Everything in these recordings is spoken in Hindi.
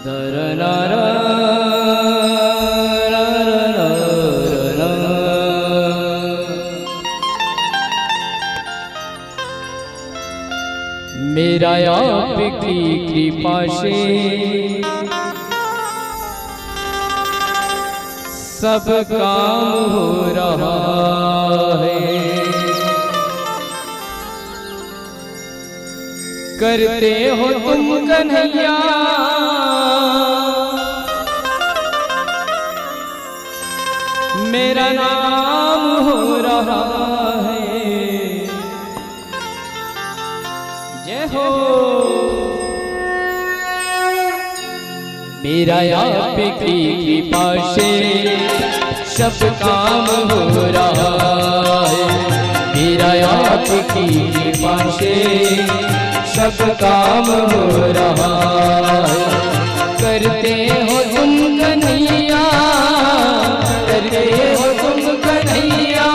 दरनारा मेरा आपकी कृपा से सब काम हो रहा है। करते हो तुम कन्हैया मेरा नाम हो रहा है। जय हो मेरा आपकी कृपा से सब काम हो रहा है। मेरा आपकी कृपा से सब काम हो रहा है। करते हो तुम कन्हैया करते हो तुम कन्हैया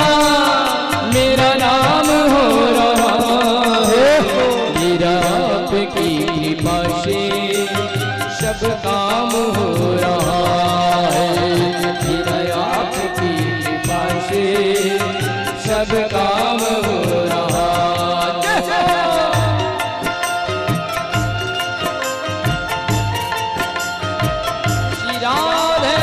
मेरा नाम हो रहा है। मेरा आपकी कृपा से सब काम हो रहा है। मेरा आपकी कृपा से सब काम हो रहा है। श्री राधे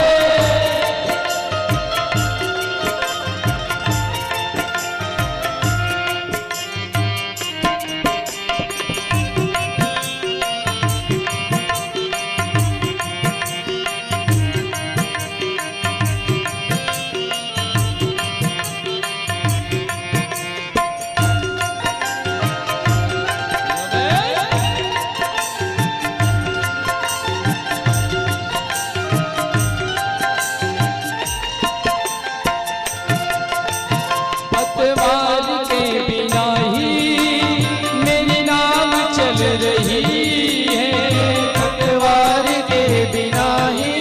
पतवार के बिना ही मेरी नाव चल रही है। पतवार के बिना ही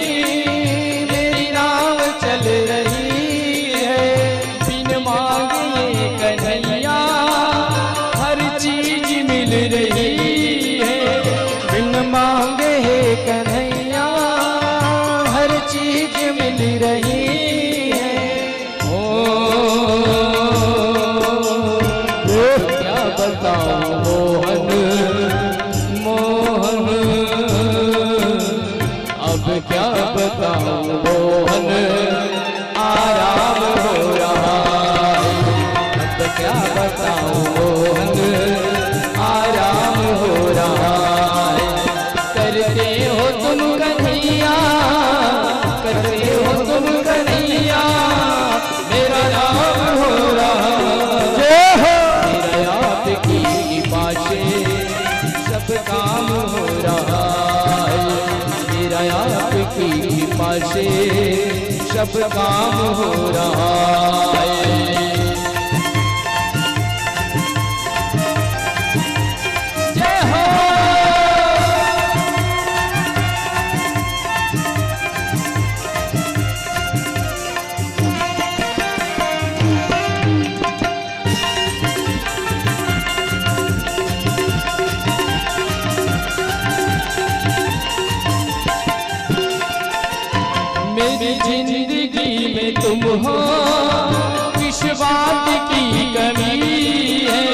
मेरी नाव चल रही है। बिन मांगे कन्हैया हर चीज मिल रही है। बिन मांगे कन्हैया हर चीज मिल रही है। क्या बताऊं मोहन मोहन अब क्या बताऊं मोहन आराम हो रहा है। अब क्या बताऊं मोहन आराम हो रहा है। करते हो तुम कन्हैया करते हो तुम कन्हैया मेरा नाम हो रहा है। मेरा आपकी कृपा से सब काम हो रहा है। मेरा आपकी कृपा से सब काम हो रहा है। जय हो मेरी जिंदगी में तुम हो किस बात की कमी है।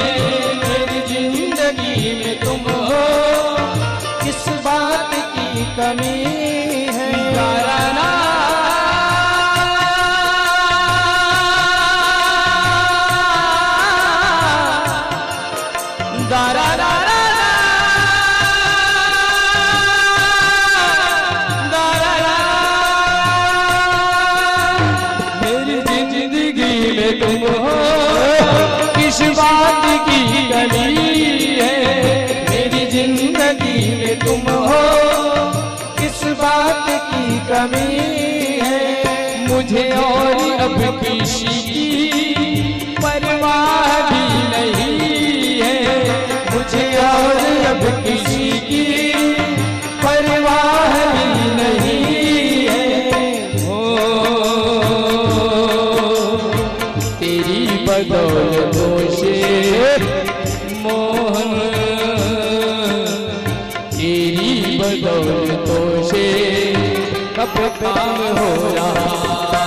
मेरी जिंदगी में तुम हो किस बात की कमी है। दाराना दाराना तुम हो किस बात की कमी है। मेरी जिंदगी में तुम हो किस बात की कमी है। मुझे और अब किसी की परवाह भी नहीं है। मुझे और अब किसी की परवाह भी नहीं है। तेरी बदौलतों से मोहन तेरी बदौलतों से सब काम हो रहा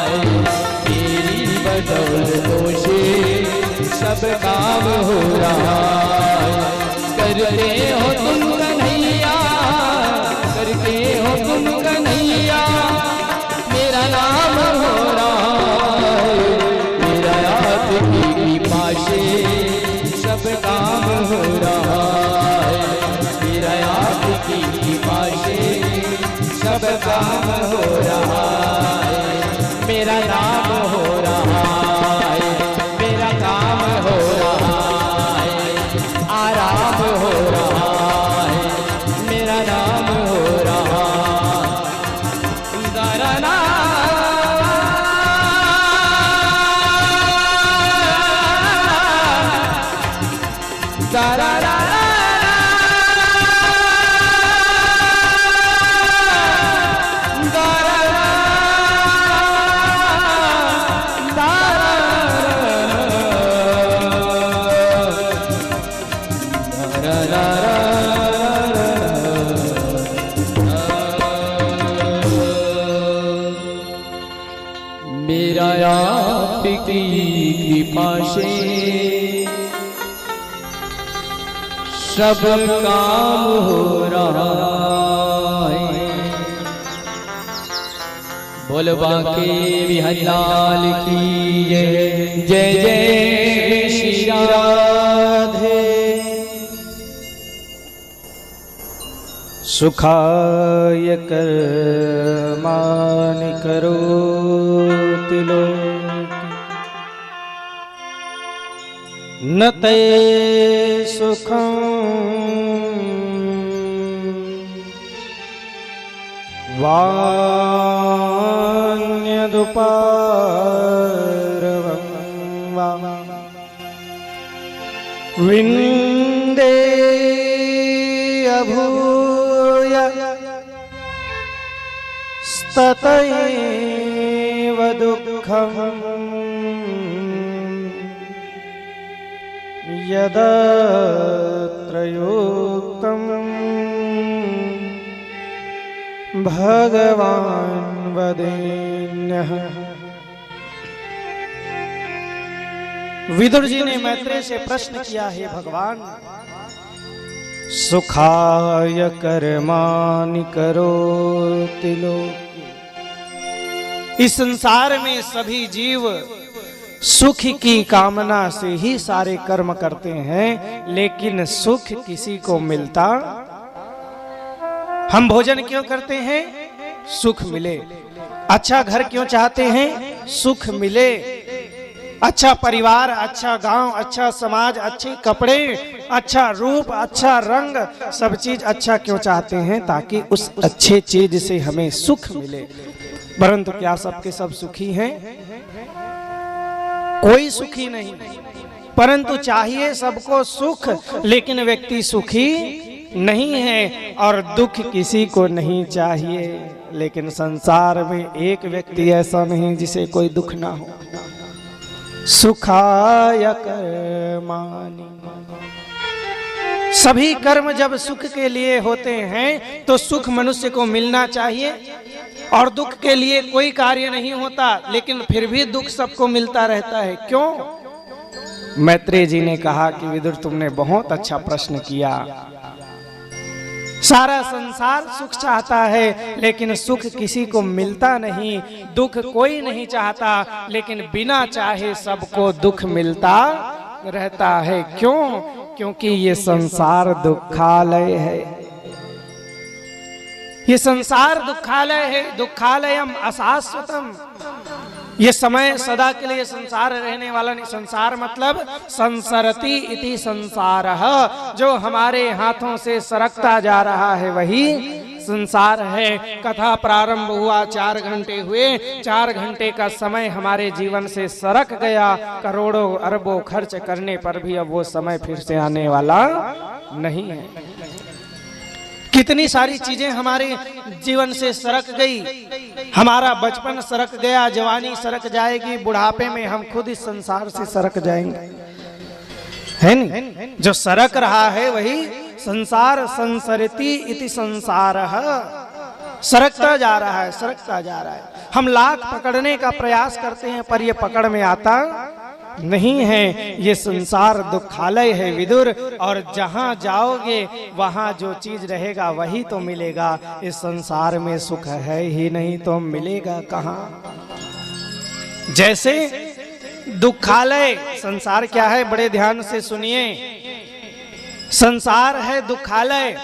है, तेरी बदौलतों से सब काम हो रहा है। करते हो तुम कन्हैया, करते हो तुम कन्हैया, मेरा नाम हो रहा है, मेरा आपकी कृपा से सब काम हो रहा है, मेरा आपकी कृपा से सब काम हो रहा है, मेरा नाम हो रहा है, मेरा काम हो रहा है, आराम हो रहा है, मेरा नाम हो रहा है। दरना दरना मेरा आपकी कृपा से सब काम हो रहा है। बोल बांके बिहारी लाल की जय, जय जय श्री राधे। सुखाय कर्माणि करोति लोके, न ते सुखं वान्यदुपारवं वा विन्दे अभूय ततैव दुःखम् यदत्र युक्तं भगवान् वदेन्यः। विदुर जी ने मैत्रेय से प्रश्न किया, है भगवान, सुखाय कर्माणि करोति लोके, इस संसार में सभी जीव सुख की कामना से ही सारे कर्म करते हैं, लेकिन सुख किसी को मिलता। हम भोजन क्यों करते हैं? सुख मिले। अच्छा घर क्यों चाहते हैं? सुख मिले। अच्छा परिवार, अच्छा गांव, अच्छा समाज, अच्छे कपड़े, अच्छा रूप, अच्छा रंग, सब चीज अच्छा क्यों चाहते हैं? ताकि उस अच्छे चीज से हमें सुख मिले। परंतु क्या सबके सब सुखी हैं? कोई सुखी नहीं। परंतु चाहिए सबको सुख, लेकिन व्यक्ति सुखी नहीं है और दुख किसी को नहीं चाहिए। लेकिन संसार में एक व्यक्ति ऐसा नहीं जिसे कोई दुख ना हो। सुखाय कर्माणि, सभी कर्म जब सुख के लिए होते हैं तो सुख मनुष्य को मिलना चाहिए, और दुख के लिए कोई कार्य नहीं होता, लेकिन फिर भी दुख सबको मिलता रहता है। क्यों? मैत्रेय जी ने कहा कि विदुर, तुमने बहुत अच्छा प्रश्न किया। सारा संसार सुख चाहता है, लेकिन सुख किसी को मिलता नहीं। दुख कोई नहीं चाहता, लेकिन बिना चाहे सबको दुख मिलता रहता है। क्यों? क्योंकि ये संसार दुखालय है। ये संसार दुखालय है। दुखालयम अशाश्वतम, ये समय सदा के लिए संसार रहने वाला नहीं। संसार मतलब संसरति इति संसारः, जो हमारे हाथों से सरकता जा रहा है वही संसार है। कथा प्रारंभ हुआ, 4 घंटे हुए, 4 घंटे का समय हमारे जीवन से सरक गया। करोड़ों अरबों खर्च करने पर भी अब वो समय फिर से आने वाला नहीं है। कितनी सारी चीजें हमारे जीवन से सरक गई। हमारा बचपन सरक गया, जवानी सरक जाएगी, बुढ़ापे में हम खुद इस संसार से सरक जाएंगे, है नहीं? जो सरक रहा है वही संसार। संसरति इति संसारः, सरकता जा रहा है, सरकता जा रहा है। हम लाख पकड़ने का प्रयास करते हैं पर ये पकड़ में आता नहीं है। ये संसार दुखालय है विदुर, और जहां जाओगे वहां जो चीज रहेगा वही तो मिलेगा। इस संसार में सुख है ही नहीं तो मिलेगा कहां। जैसे दुखालय, संसार क्या है बड़े ध्यान से सुनिए। संसार है दुखालय।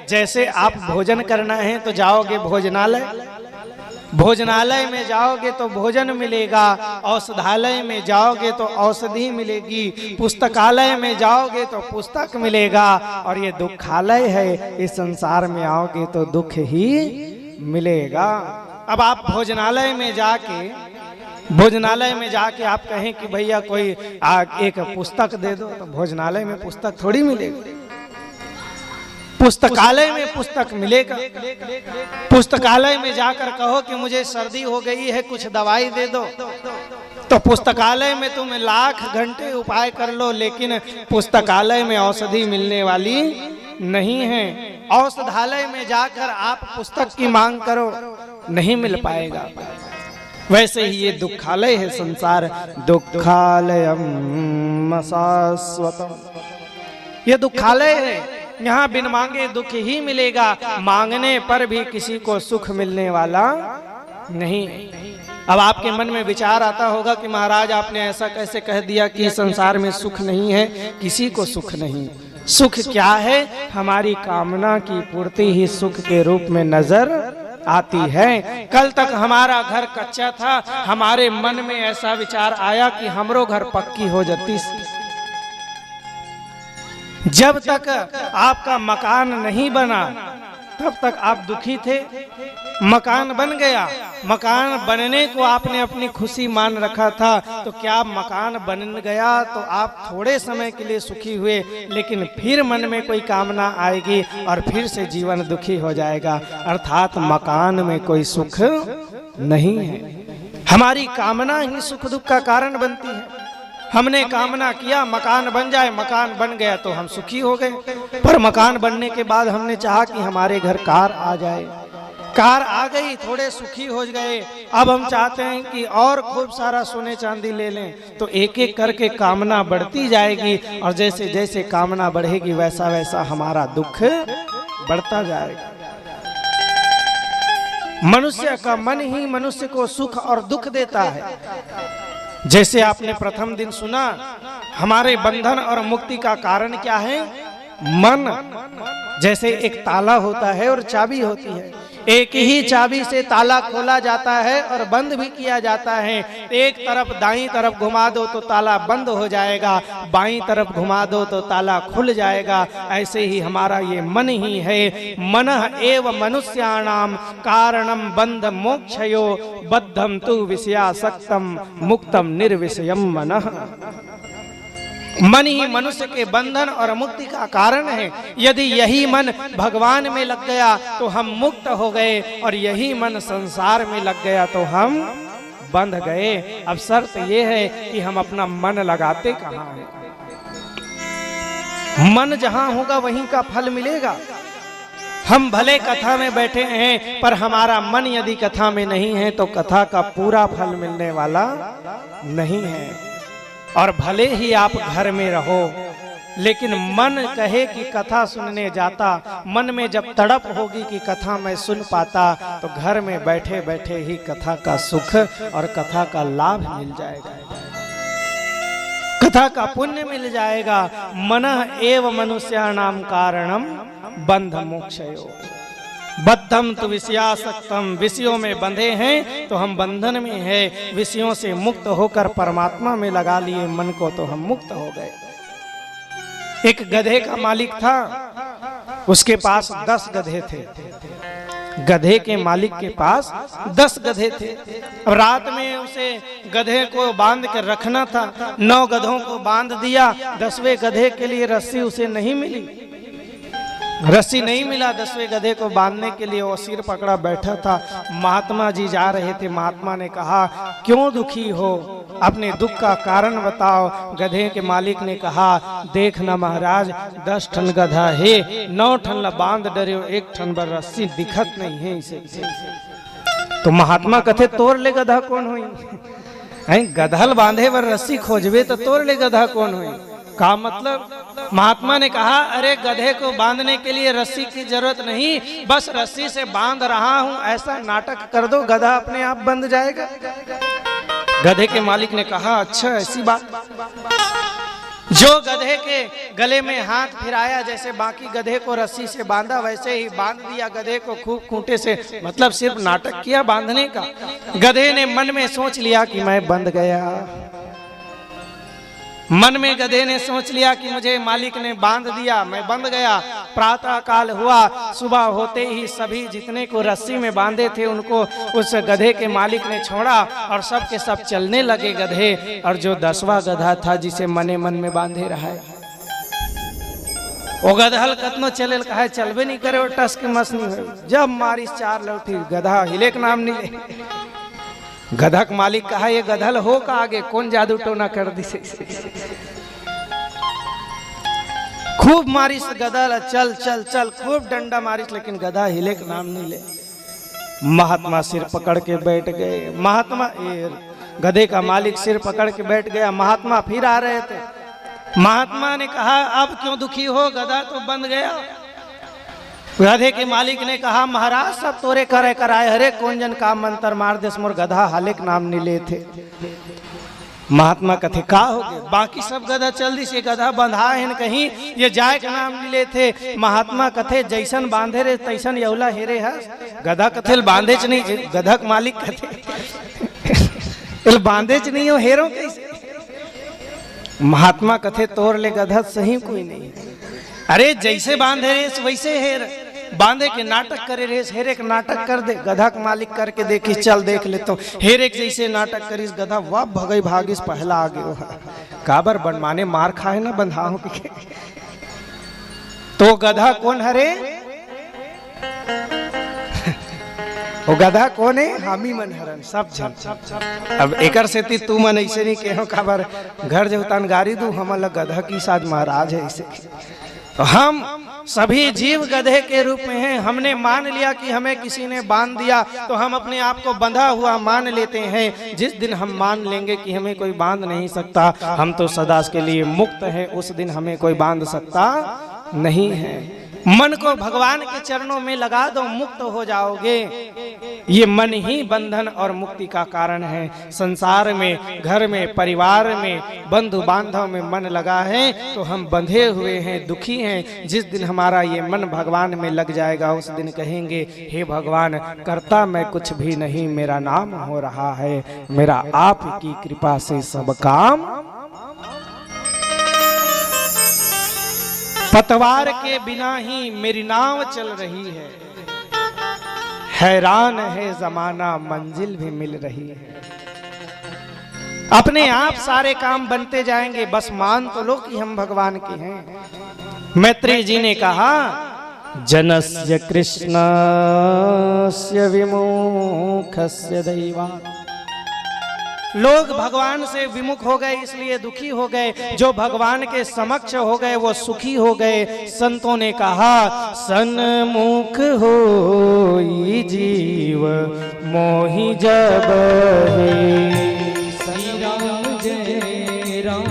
जैसे आप भोजन करना है तो जाओगे भोजनालय, भोजनालय में जाओगे तो भोजन मिलेगा, औषधालय में जाओगे तो औषधि मिलेगी, पुस्तकालय में जाओगे तो पुस्तक मिलेगा। और ये दुखालय है, इस संसार में आओगे तो दुख ही मिलेगा। अब आप भोजनालय में जाके आप कहें कि भैया कोई एक पुस्तक दे दो, तो भोजनालय में पुस्तक थोड़ी मिलेगी, पुस्तकालय में पुस्तक मिलेगा। पुस्तकालय में जाकर कहो कि मुझे सर्दी हो गई है कुछ दवाई दे दो, तो पुस्तकालय में तुम लाख घंटे उपाय कर लो, लेकिन पुस्तकालय में औषधि मिलने वाली नहीं है। औषधालय में जाकर आप पुस्तक की मांग करो, नहीं मिल पाएगा। वैसे ही ये दुखालय है संसार, दुखालयम शाश्वतम। ये दुखालय है, यहाँ बिन मांगे दुख ही मिलेगा, मांगने पर भी किसी को सुख मिलने वाला नहीं। अब आपके मन में विचार आता होगा कि महाराज आपने ऐसा कैसे कह दिया कि संसार में सुख नहीं है, किसी को सुख नहीं। सुख क्या है? हमारी कामना की पूर्ति ही सुख के रूप में नजर आती है। कल तक हमारा घर कच्चा था, हमारे मन में ऐसा विचार आया कि हमरो घर पक्की हो जाती। जब तक आपका मकान नहीं बना तब तक आप दुखी थे। मकान बन गया, मकान बनने को आपने अपनी खुशी मान रखा था, तो क्या मकान बन गया तो आप थोड़े समय के लिए सुखी हुए, लेकिन फिर मन में कोई कामना आएगी और फिर से जीवन दुखी हो जाएगा। अर्थात मकान में कोई सुख नहीं है। हमारी कामना ही सुख दुख का कारण बनती है। हमने कामना किया मकान बन जाए, मकान बन गया तो हम सुखी हो गए, पर मकान बनने के बाद हमने चाहा कि हमारे घर कार आ जाए, कार आ गई, थोड़े सुखी हो गए। अब हम चाहते हैं कि और खूब सारा सोने चांदी ले लें, तो एक एक करके कामना बढ़ती जाएगी, और जैसे जैसे कामना बढ़ेगी वैसा वैसा हमारा दुख बढ़ता जाएगा। मनुष्य का मन ही मनुष्य को सुख और दुख देता है। जैसे आपने प्रथम दिन सुना, हमारे बंधन और मुक्ति का कारण क्या है? मन। जैसे एक ताला होता है और चाबी होती है, एक ही चाबी से ताला खोला जाता है और बंद भी किया जाता है। एक तरफ दाईं तरफ घुमा दो तो ताला बंद हो जाएगा, बाईं तरफ घुमा दो तो ताला खुल जाएगा। ऐसे ही हमारा ये मन ही है। मनः एव मनुष्याणाम कारणम बंध मोक्षयो बद्धम तु विषयासक्तम मुक्तम निर्विषयम मनः। मन ही मनुष्य के बंधन और मुक्ति का कारण है। यदि यही मन भगवान में लग गया तो हम मुक्त हो गए, और यही मन संसार में लग गया तो हम बंध गए। अब शर्त यह है कि हम अपना मन लगाते कहाँ हैं। मन जहां होगा वहीं का फल मिलेगा। हम भले कथा में बैठे हैं, पर हमारा मन यदि कथा में नहीं है तो कथा का पूरा फल मिलने वाला नहीं है। और भले ही आप घर में रहो, लेकिन मन कहे कि कथा सुनने जाता, मन में जब तड़प होगी कि कथा मैं सुन पाता, तो घर में बैठे बैठे ही कथा का सुख और कथा का लाभ मिल जाएगा, कथा का पुण्य मिल जाएगा। मनः एव मनुष्याणाम कारणम बंध मोक्षयो बद्धम तो विषयासक्तम। विषयों में बंधे हैं तो हम बंधन में है। विषयों से मुक्त होकर परमात्मा में लगा लिए मन को तो हम मुक्त हो गए। एक गधे का मालिक था, उसके पास 10 गधे थे। गधे के मालिक के पास 10 गधे थे। अब रात में उसे गधे को बांध कर रखना था। 9 गधों को बांध दिया, 10वें गधे के लिए रस्सी उसे नहीं मिली। रस्सी नहीं मिला 10वें गधे को बांधने के लिए, वो सिर पकड़ा बैठा था। महात्मा जी जा रहे थे। महात्मा ने कहा, क्यों दुखी हो, अपने दुख का कारण बताओ। गधे के मालिक ने कहा, देखना महाराज, 10 ठन गधा है, 9 ठन ला बांध डरे, 1 ठन बर रस्सी दिखत नहीं है इसे। तो महात्मा कथे, तोड़ ले गधा कौन हुई? गधल बांधे बर रस्सी खोजबे तो तोड़ ले गधा कौन हुई? का मतलब? महात्मा ने कहा, अरे गधे को बांधने के लिए रस्सी की जरूरत नहीं, बस रस्सी से बांध रहा हूं ऐसा नाटक कर दो, गधा अपने आप बंध जाएगा। गधे के मालिक ने कहा, अच्छा ऐसी बात। जो गधे के गले में हाथ फिराया, जैसे बाकी गधे को रस्सी से बांधा वैसे ही बांध दिया गधे को खूब खूंटे से, मतलब सिर्फ नाटक किया बांधने का। गधे ने मन में सोच लिया कि मैं बंध गया। मन में गधे ने सोच लिया कि मुझे मालिक ने बांध दिया, मैं बंध गया। प्रातः काल हुआ, सुबह होते ही सभी जितने को रस्सी में बांधे थे उनको उस गधे के मालिक ने छोड़ा और सब के सब चलने लगे गधे। और जो 10वां गधा था जिसे मने मन में बांधे रहा है, वो गधल कतनो चले कहा चलबे नहीं करे, वो टस के मस नहीं हुए। जब मारी 4 लौटी, गधा हिले के नाम नहीं ले। गधा का मालिक कहा, ये गधल हो का आगे कौन जादू टोना कर दी से। खूब मारिस गधल, चल चल चल, खूब डंडा मारिस, लेकिन गधा हिले का नाम नहीं ले। महात्मा सिर पकड़ के बैठ गए। महात्मा, गधे का मालिक सिर पकड़ के बैठ गया। महात्मा फिर आ रहे थे। महात्मा ने कहा, अब क्यों दुखी हो, गधा तो बंध गया। गधे के मालिक ने कहा, महाराज सब तोरे करे कराए, हरे कौन जन का मंत्र मार दे, मोर गधा हाले के नाम नहीं ले थे। महात्मा कथे, का हो गए, बाकी सब गधा चल दी से, गधा बंधा है कहीं, ये जाए के नाम नहीं ले थे। महात्मा कथे, जैसन बांधे रे तैसन यौला हेरे है। गधा कथे बांधे च नहीं, गधा के मालिक कथे बांधे च नहीं हो, हेरो कैसे? महात्मा कथे, तोड़ ले गधा सही कोई नहीं। अरे जैसे बांधे रे वैसे हेर, बांधे के नाटक करे रे, हेरे के नाटक कर दे। गधा के मालिक करके देखी, चल देख ले तो हेरे के जैसे नाटक करिस। गधा वाह भगई भागिस, पहला आ गयो। काबर बनमाने मार खाए ना बंधाओ के। तो गधा कौन हरे? वो गधा कौन है? हामी मन हरन सब झन। अब एकर से तू मन ऐसे नहीं कहो, काबर घर जो तन गाड़ी दू, हमला गधा की साज महाराज है ऐसे। तो हम सभी जीव गधे के रूप में हैं। हमने मान लिया कि हमें किसी ने बांध दिया तो हम अपने आप को बंधा हुआ मान लेते हैं। जिस दिन हम मान लेंगे कि हमें कोई बांध नहीं सकता, हम तो सदा के लिए मुक्त हैं, उस दिन हमें कोई बांध सकता नहीं है। मन को भगवान के चरणों में लगा दो, मुक्त हो जाओगे। ये मन ही बंधन और मुक्ति का कारण है। संसार में, घर में, परिवार में, बंधु बांधव में मन लगा है तो हम बंधे हुए हैं, दुखी हैं। जिस दिन हमारा ये मन भगवान में लग जाएगा, उस दिन कहेंगे, हे भगवान, करता मैं कुछ भी नहीं, मेरा नाम हो रहा है, मेरा आप की कृपा से सब काम। पतवार के बिना ही मेरी नाव चल रही है, हैरान है जमाना, मंजिल भी मिल रही है। अपने आप सारे काम बनते जाएंगे, बस मान तो लो कि हम भगवान के हैं। मैत्री जी ने कहा, जनस्य कृष्णस्य विमुखस्य दैवा। लोग भगवान से विमुख हो गए इसलिए दुखी हो गए, जो भगवान के समक्ष हो गए वो सुखी हो गए। संतों ने कहा, सन्मुख होई जीव मोहि जब हे। श्री राम जय राम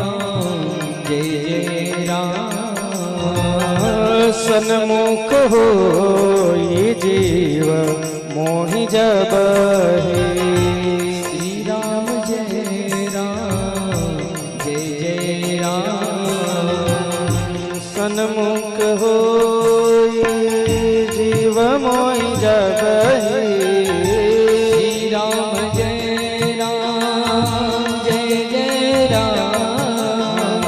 जय जय राम। सन्मुख होई जीव मोहि जब हे। सन्मुख होई जीव मोहि जब हे। श्री राम जय राम जय जय राम।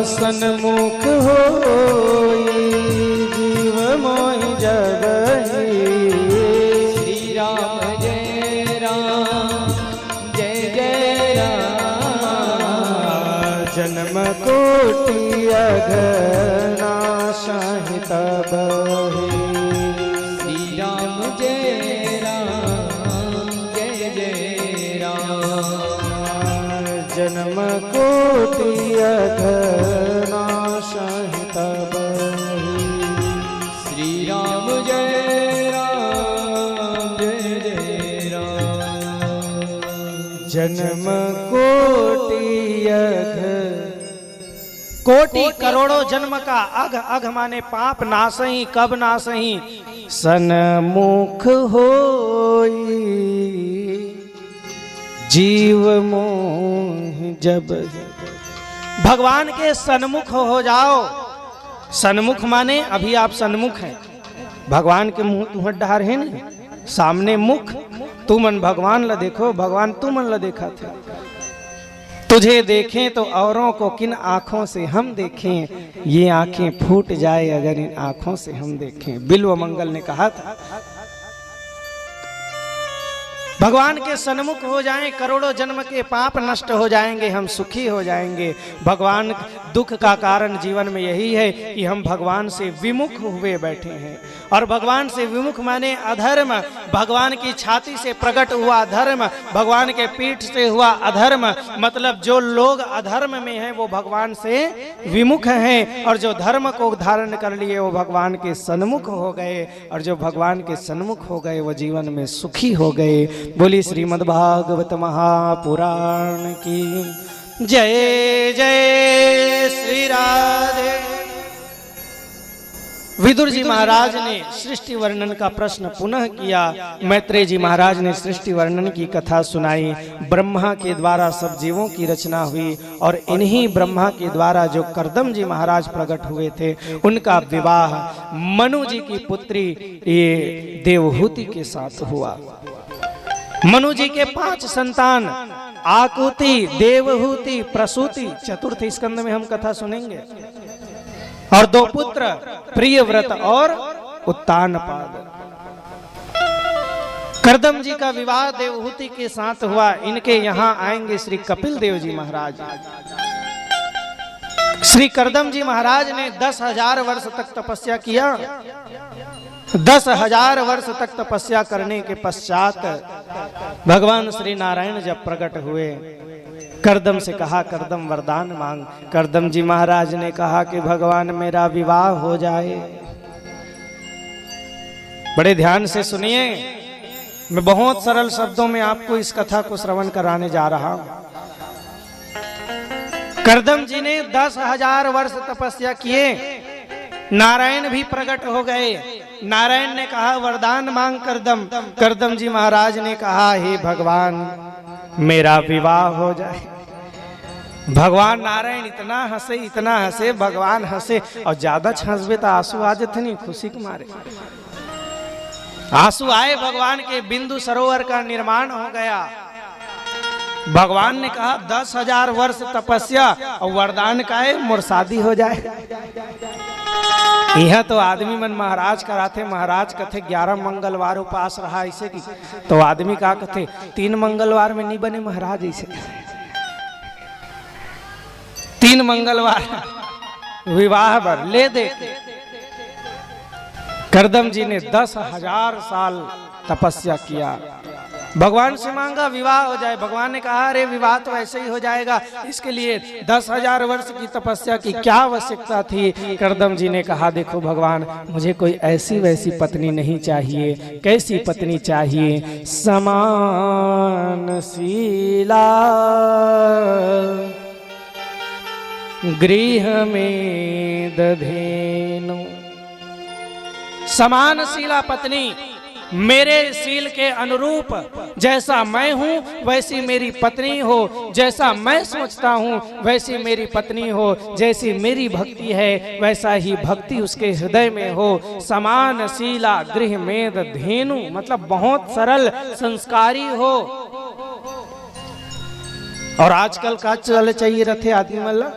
सन्मुख होई जीव मोहि जब हे। श्री राम जय राम जय जय राम। जन्म कोटि अघनाश सहित बहे। श्री राम जय राम जय जय राम। जन्म कोटि अघनाशहित बहे। श्री राम जय राम जय जय राम। जन्म कोटि अघ, कोटि करोड़ों जन्म का अघ, अघ माने पाप नासही, कब नासही, सन्मुख होई जीव मोह जब। भगवान के सन्मुख हो जाओ। सन्मुख माने अभी आप सन्मुख हैं, भगवान के मुंह तुहट डहार है नहीं, सामने मुख। तू मन भगवान ला देखो, भगवान तू मन ला देखा था। तुझे देखें तो औरों को किन आंखों से हम देखें, ये आंखें फूट जाए अगर इन आंखों से हम देखें। बिल्व मंगल ने कहा था भगवान के सन्मुख हो जाएं, करोड़ों जन्म के पाप नष्ट हो जाएंगे, हम सुखी हो जाएंगे। भगवान दुख का कारण जीवन में यही है कि हम भगवान से विमुख हुए बैठे हैं। और भगवान से विमुख माने अधर्म, भगवान की छाती से प्रकट हुआ धर्म, भगवान के पीठ से हुआ अधर्म। मतलब जो लोग अधर्म में हैं वो भगवान से विमुख हैं, और जो धर्म को धारण कर लिए वो भगवान के सन्मुख हो गए, और जो भगवान के सन्मुख हो गए वो जीवन में सुखी हो गए। बोली श्रीमद् भागवत महापुराण की जय जय श्री राधे। विदुर जी महाराज ने सृष्टि वर्णन का प्रश्न पुनः किया। मैत्रेय जी महाराज ने सृष्टि वर्णन की कथा सुनाई। ब्रह्मा के द्वारा सब जीवों की रचना हुई, और इन्हीं ब्रह्मा के द्वारा जो कर्दम जी महाराज प्रकट हुए थे उनका विवाह मनु जी की पुत्री ये देवहूति के साथ हुआ। मनु जी के 5 संतान, आकुति, देवहूति, प्रसूति, चतुर्थ स्कंद में हम कथा सुनेंगे, और 2 पुत्र प्रियव्रत और उत्तानपाद। कर्दम जी का विवाह देवहूति के साथ हुआ। इनके यहाँ आएंगे श्री कपिल देव जी महाराज। श्री कर्दम जी महाराज ने 10,000 वर्ष तक तपस्या किया। 10,000 वर्ष तक तपस्या करने के पश्चात भगवान श्री नारायण जब प्रकट हुए, कर्दम से कहा कर्दम वरदान मांग। कर्दम जी महाराज ने कहा कि भगवान मेरा विवाह हो जाए। बड़े ध्यान से सुनिए, मैं बहुत सरल शब्दों में आपको इस कथा को श्रवण कराने जा रहा हूं। कर्दम जी ने 10,000 वर्ष तपस्या किए, नारायण भी प्रकट हो गए। नारायण ने कहा वरदान मांग कर्दम। कर्दम जी महाराज ने कहा हे भगवान मेरा विवाह हो जाए। भगवान नारायण इतना हंसे, भगवान हंसे, और ज्यादा हंसबे तो आंसू आ जाते नहीं, खुशी के मारे आंसू आए। भगवान के बिंदु सरोवर का निर्माण हो गया। भगवान ने कहा 10,000 वर्ष तपस्या और वरदान का है मोर शादी हो जाए। यह तो आदमी मन महाराज कराते, महाराज कथे 11 मंगलवार उपास रहा ऐसे की, तो आदमी का कथे 3 मंगलवार में नहीं बने महाराज ऐसे। 3 मंगलवार विवाह भर ले दे। कर्दम जी ने 10,000 साल तपस्या किया, भगवान से मांगा विवाह हो जाए। भगवान ने कहा अरे विवाह तो ऐसे ही हो जाएगा, इसके लिए 10,000 वर्ष की तपस्या की क्या आवश्यकता थी। कर्दम जी ने कहा देखो भगवान मुझे कोई ऐसी वैसी पत्नी नहीं चाहिए। कैसी पत्नी चाहिए? समानशीला गृह में दधेनु। समानशीला पत्नी, मेरे शील के अनुरूप जैसा मैं हूँ वैसी मेरी पत्नी हो, जैसा मैं सोचता हूँ वैसी मेरी पत्नी हो, जैसी मेरी भक्ति है वैसा ही भक्ति उसके हृदय में हो। समानशीला गृह में धेनु मतलब बहुत सरल संस्कारी हो। और आजकल का चल चाहिए रथे आदमी मल्ला,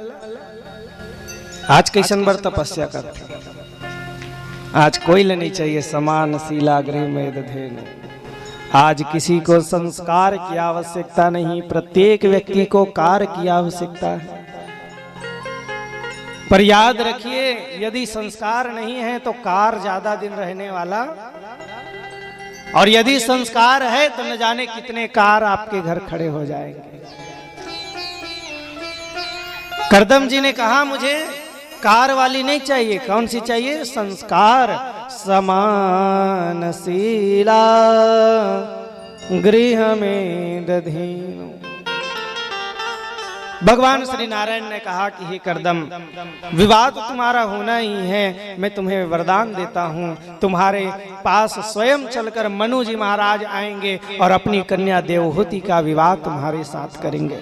आज कैसन बर तपस्या करते, आज कोई नहीं चाहिए समानशीला गृह में दधेनु। आज किसी को संस्कार की आवश्यकता नहीं, प्रत्येक व्यक्ति को कार्य की आवश्यकता है। पर याद रखिए, यदि संस्कार नहीं है तो कार ज्यादा दिन रहने वाला, और यदि संस्कार है तो न जाने कितने कार आपके घर खड़े हो जाएंगे। करदम जी ने कहा मुझे कार वाली नहीं चाहिए, कौन सी चाहिए? संस्कार समानशीला गृह में दधीनु। भगवान श्री नारायण ने कहा कि हे करदम, विवाह तो तुम्हारा होना ही है, मैं तुम्हें वरदान देता हूँ, तुम्हारे पास स्वयं चलकर मनु जी महाराज आएंगे और अपनी कन्या देवहूति का विवाह तुम्हारे साथ करेंगे।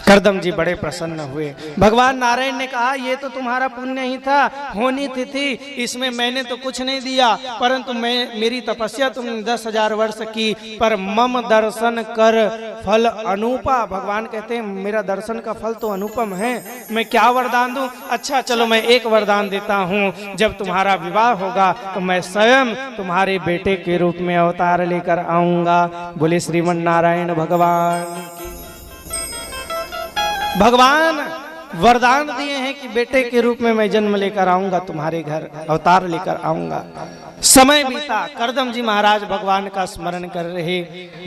करदम जी बड़े प्रसन्न हुए। भगवान नारायण ने कहा ये तो तुम्हारा पुण्य ही था, होनी थी, इसमें मैंने तो कुछ नहीं दिया, परंतु मेरी तपस्या तुमने 10,000 वर्ष की, पर मम दर्शन कर फल अनुपा। भगवान कहते हैं मेरा दर्शन का फल तो अनुपम है, मैं क्या वरदान दूं? अच्छा चलो मैं एक वरदान देता हूं, जब तुम्हारा विवाह होगा तो मैं स्वयं तुम्हारे बेटे के रूप में अवतार लेकर आऊंगा। बोले श्रीमन नारायण भगवान। भगवान वरदान दिए हैं कि बेटे के रूप में मैं जन्म लेकर आऊंगा, तुम्हारे घर अवतार लेकर आऊंगा। समय बीता, करदम जी महाराज भगवान का स्मरण कर रहे।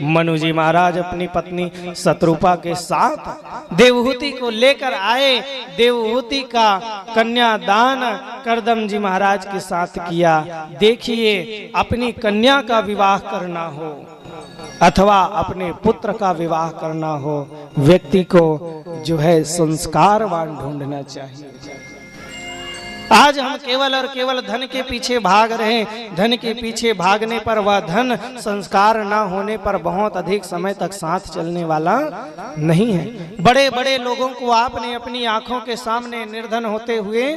मनु जी महाराज अपनी पत्नी शत्रुपा के साथ देवहूति को लेकर आए। देवहूति का कन्यादान करदम जी महाराज के साथ किया। देखिए, अपनी कन्या का विवाह करना हो अथवा अपने पुत्र का विवाह करना हो, व्यक्ति को जो है संस्कारवान ढूंढना चाहिए। आज हम केवल और केवल धन के पीछे भाग रहे हैं। धन के पीछे भागने पर वह धन संस्कार ना होने पर बहुत अधिक समय तक साथ चलने वाला नहीं है। बड़े बड़े लोगों को आपने अपनी आंखों के सामने निर्धन होते हुए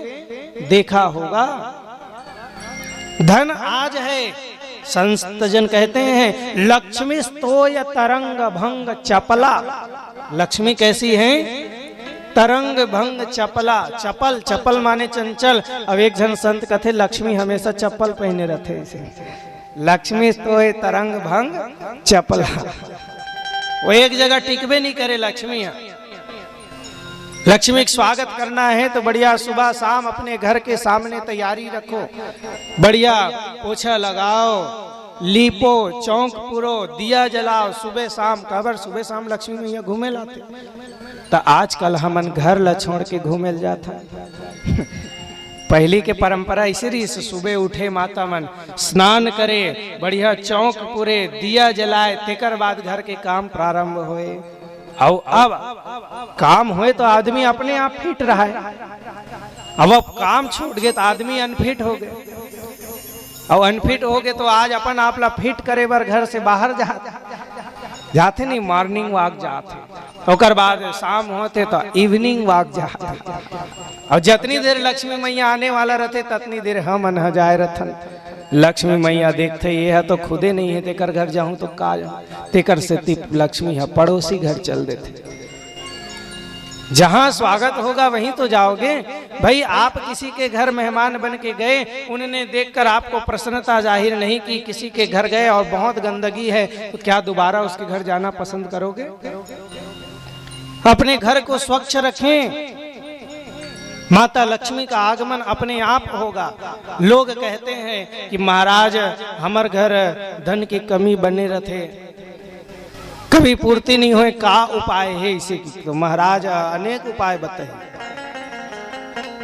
देखा होगा। धन आज है, संत जन कहते हैं लक्ष्मी स्तोय तरंग भंग चपला। लक्ष्मी कैसी है? तरंग भंग चपला। चपल, चपल माने चंचल। अब एक जन संत कहते लक्ष्मी हमेशा चप्पल पहने रहते इसे। लक्ष्मी स्तोय तरंग भंग चपला, वो एक जगह टिकबे नहीं करे लक्ष्मी। लक्ष्मी का स्वागत करना है तो बढ़िया सुबह शाम अपने घर के सामने तैयारी रखो, बढ़िया पोछा लगाओ, लीपो, चौक पुरो, दिया जलाओ, सुबह शाम। कबर सुबह शाम लक्ष्मी मैया घूमे लाते, तो आजकल हमन घर ला छोड़ के घूमे जाता। पहली के परंपरा इसी से सुबह उठे माता मन स्नान करे, बढ़िया चौक पुरे, दिया जलाए, तेकर बाद घर के काम प्रारंभ होए। और अब काम हुए तो आदमी अपने आप फिट रहा है। अब काम छूट गए तो आदमी अनफिट हो गए, और अनफिट हो गए तो आज अपन आप ला फिट करे बर घर से बाहर जाते नहीं, मॉर्निंग वॉक जाते, और बाद शाम होते तो इवनिंग वॉक जाते। और जितनी देर लक्ष्मी मैया आने वाला रहते ततनी देर हम अनह जाए रथन। लक्ष्मी मैया देखते ये है तो खुदे नहीं है, तेकर घर जाऊं तो का जाऊं, तेकर से लक्ष्मी है पड़ोसी घर चल देते। जहां स्वागत होगा वहीं तो जाओगे भाई। आप किसी के घर मेहमान बन के गए, उन्होंने देखकर आपको प्रसन्नता जाहिर नहीं की, किसी के घर गए और बहुत गंदगी है, तो क्या दोबारा उसके घर जाना पसंद करोगे? अपने घर को स्वच्छ रखें। माता लक्ष्मी का आगमन अपने आप होगा। लोग कहते हैं कि महाराज हमार घर धन की कमी बने रहते, कभी पूर्ति नहीं होए, का उपाय है इसे? तो महाराज अनेक उपाय बताए,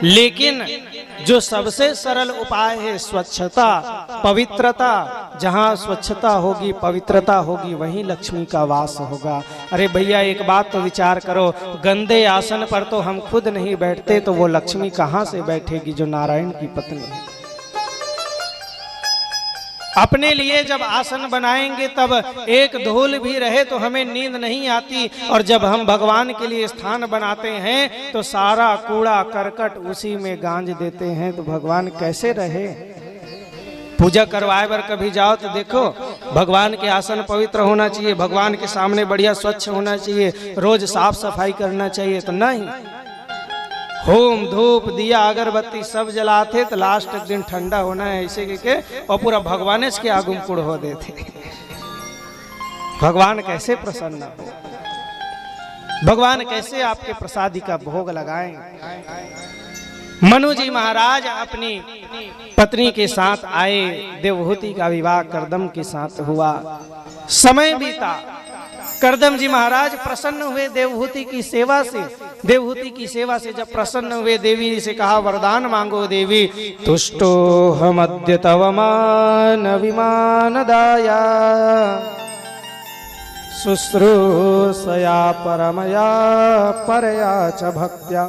लेकिन जो सबसे सरल उपाय है स्वच्छता, पवित्रता। जहाँ स्वच्छता होगी, पवित्रता होगी, वहीं लक्ष्मी का वास होगा। अरे भैया एक बात तो विचार करो, गंदे आसन पर तो हम खुद नहीं बैठते, तो वो लक्ष्मी कहाँ से बैठेगी जो नारायण की पत्नी है? अपने लिए जब आसन बनाएंगे तब एक धूल भी रहे तो हमें नींद नहीं आती, और जब हम भगवान के लिए स्थान बनाते हैं तो सारा कूड़ा करकट उसी में गांज देते हैं, तो भगवान कैसे रहे? पूजा करवाए बर कभी जाओ तो देखो, भगवान के आसन पवित्र होना चाहिए, भगवान के सामने बढ़िया स्वच्छ होना चाहिए, रोज साफ सफाई करना चाहिए। तो नहीं, होम धूप दिया अगरबत्ती सब जलाते तो लास्ट एक दिन ठंडा होना है ऐसे के और पूरा भगवान के आगुम कुड़ हो देते। भगवान कैसे प्रसन्न हो? भगवान कैसे आपके प्रसादी का भोग लगाएं। मनु जी महाराज अपनी पत्नी के साथ आए, देवहूति का विवाह करदम के साथ हुआ। समय बीता, करदम जी महाराज प्रसन्न हुए देवहूति की सेवा से। देवहूति की सेवा से जब प्रसन्न हुए, देवी से कहा वरदान मांगो देवी। तुष्टो हम अद्य तव मान विमान दाया शुश्रूषया परमया परया च भक्त्या।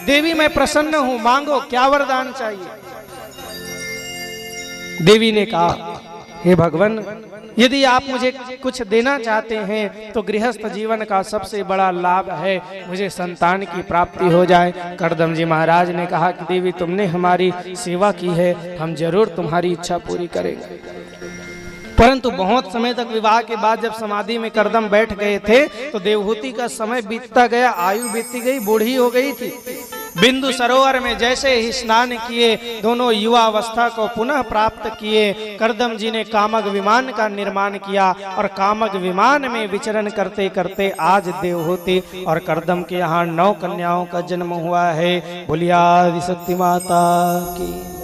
देवी मैं प्रसन्न हूं, मांगो क्या वरदान चाहिए। देवी ने कहा हे भगवान, यदि आप मुझे कुछ देना चाहते हैं तो गृहस्थ जीवन का सबसे बड़ा लाभ है मुझे संतान की प्राप्ति हो जाए। करदम जी महाराज ने कहा कि देवी तुमने हमारी सेवा की है, हम जरूर तुम्हारी इच्छा पूरी करेंगे। परंतु बहुत समय तक विवाह के बाद जब समाधि में करदम बैठ गए थे तो देवहूति का समय बीतता गया, आयु बीतती गई, बूढ़ी हो गई थी। बिंदु सरोवर में जैसे ही स्नान किए, दोनों युवा अवस्था को पुनः प्राप्त किए। करदम जी ने कामक विमान का निर्माण किया और कामक विमान में विचरण करते करते आज देवहूति और करदम के यहाँ 9 कन्याओं का जन्म हुआ है। बोलिए आदिशक्ति माता की।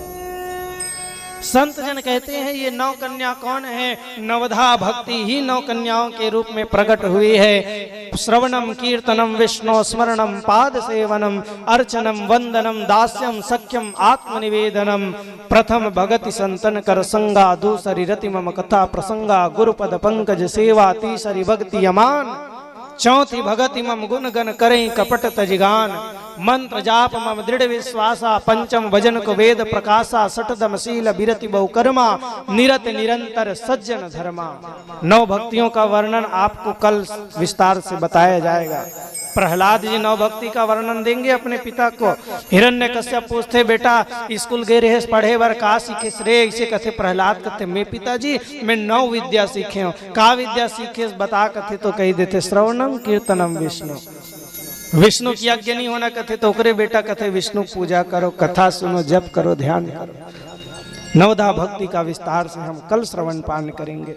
संत जन कहते हैं ये 9 कन्या कौन है? नवधा भक्ति ही 9 कन्याओं के रूप में प्रकट हुई है। श्रवणम कीर्तनम विष्णु स्मरणम पाद सेवनम अर्चनम वंदनम दास्यम सख्यम आत्मनिवेदनम। प्रथम भगति संतन कर संगा, दूसरी रति मम कथा प्रसंगा, गुरुपद पंकज सेवा, तीसरी भक्ति यमान, चौथी भगति मम गुण गण करें कपट तजगान। मंत्र जाप मम दृढ़ विश्वासा, पंचम भजन को वेद प्रकाशा, सठदम शील बिरति बहुकर्मा, निरत निरंतर सज्जन धर्मा। 9 भक्तियों का वर्णन आपको कल विस्तार से बताया जाएगा। प्रहलाद जी 9 भक्ति का वर्णन देंगे अपने पिता को। हिरण्यकश्यप पूछते बेटा स्कूल गए रहे पढ़े बर का सीखे रे? इसे कथे प्रहलाद कहते मैं पिताजी मैं 9 विद्या सीखे हूँ। का विद्या सीखे बता कथे तो कही देते श्रवणम कीर्तनम विष्णु। विष्णु की आज्ञा नहीं होना कथे तो करे बेटा कथे विष्णु पूजा करो, कथा सुनो, जप करो, ध्यान करो। नवधा भक्ति का विस्तार से हम कल श्रवण पान करेंगे।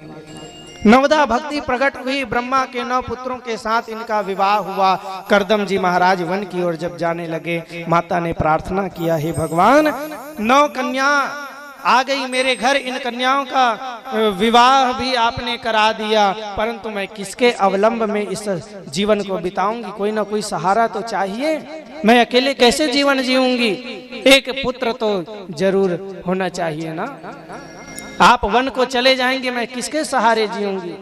नवधा भक्ति प्रकट हुई, ब्रह्मा के 9 पुत्रों के साथ इनका विवाह हुआ। करदम जी महाराज वन की ओर जब जाने लगे, माता ने प्रार्थना किया हे भगवान 9 कन्या आ गई मेरे घर, इन कन्याओं का विवाह भी आपने करा दिया, परंतु मैं किसके अवलंब में इस जीवन को बिताऊंगी? कोई ना कोई सहारा तो चाहिए, मैं अकेले कैसे जीवन जीऊंगी? एक पुत्र तो जरूर होना चाहिए ना। आप वन को चले जाएंगे, मैं किसके सहारे जीऊंगी?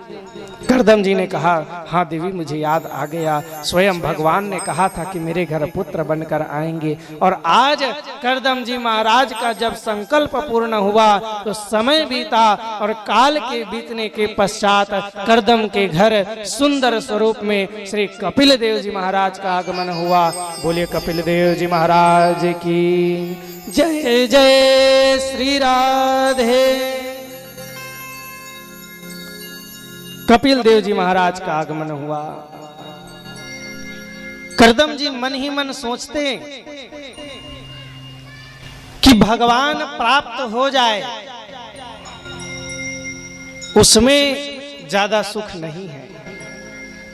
करदम जी ने कहा हाँ देवी मुझे याद आ गया, स्वयं भगवान ने कहा था कि मेरे घर पुत्र बनकर आएंगे। और आज करदम जी महाराज का जब संकल्प पूर्ण हुआ तो समय बीता और काल के बीतने के पश्चात करदम के घर सुंदर स्वरूप में श्री कपिल देव जी महाराज का आगमन हुआ। बोलिए कपिल देव जी महाराज की जय। जय श्री राधे। कपिल देव जी महाराज का आगमन हुआ। करदम जी मन ही मन सोचते कि भगवान प्राप्त हो जाए उसमें ज्यादा सुख नहीं है।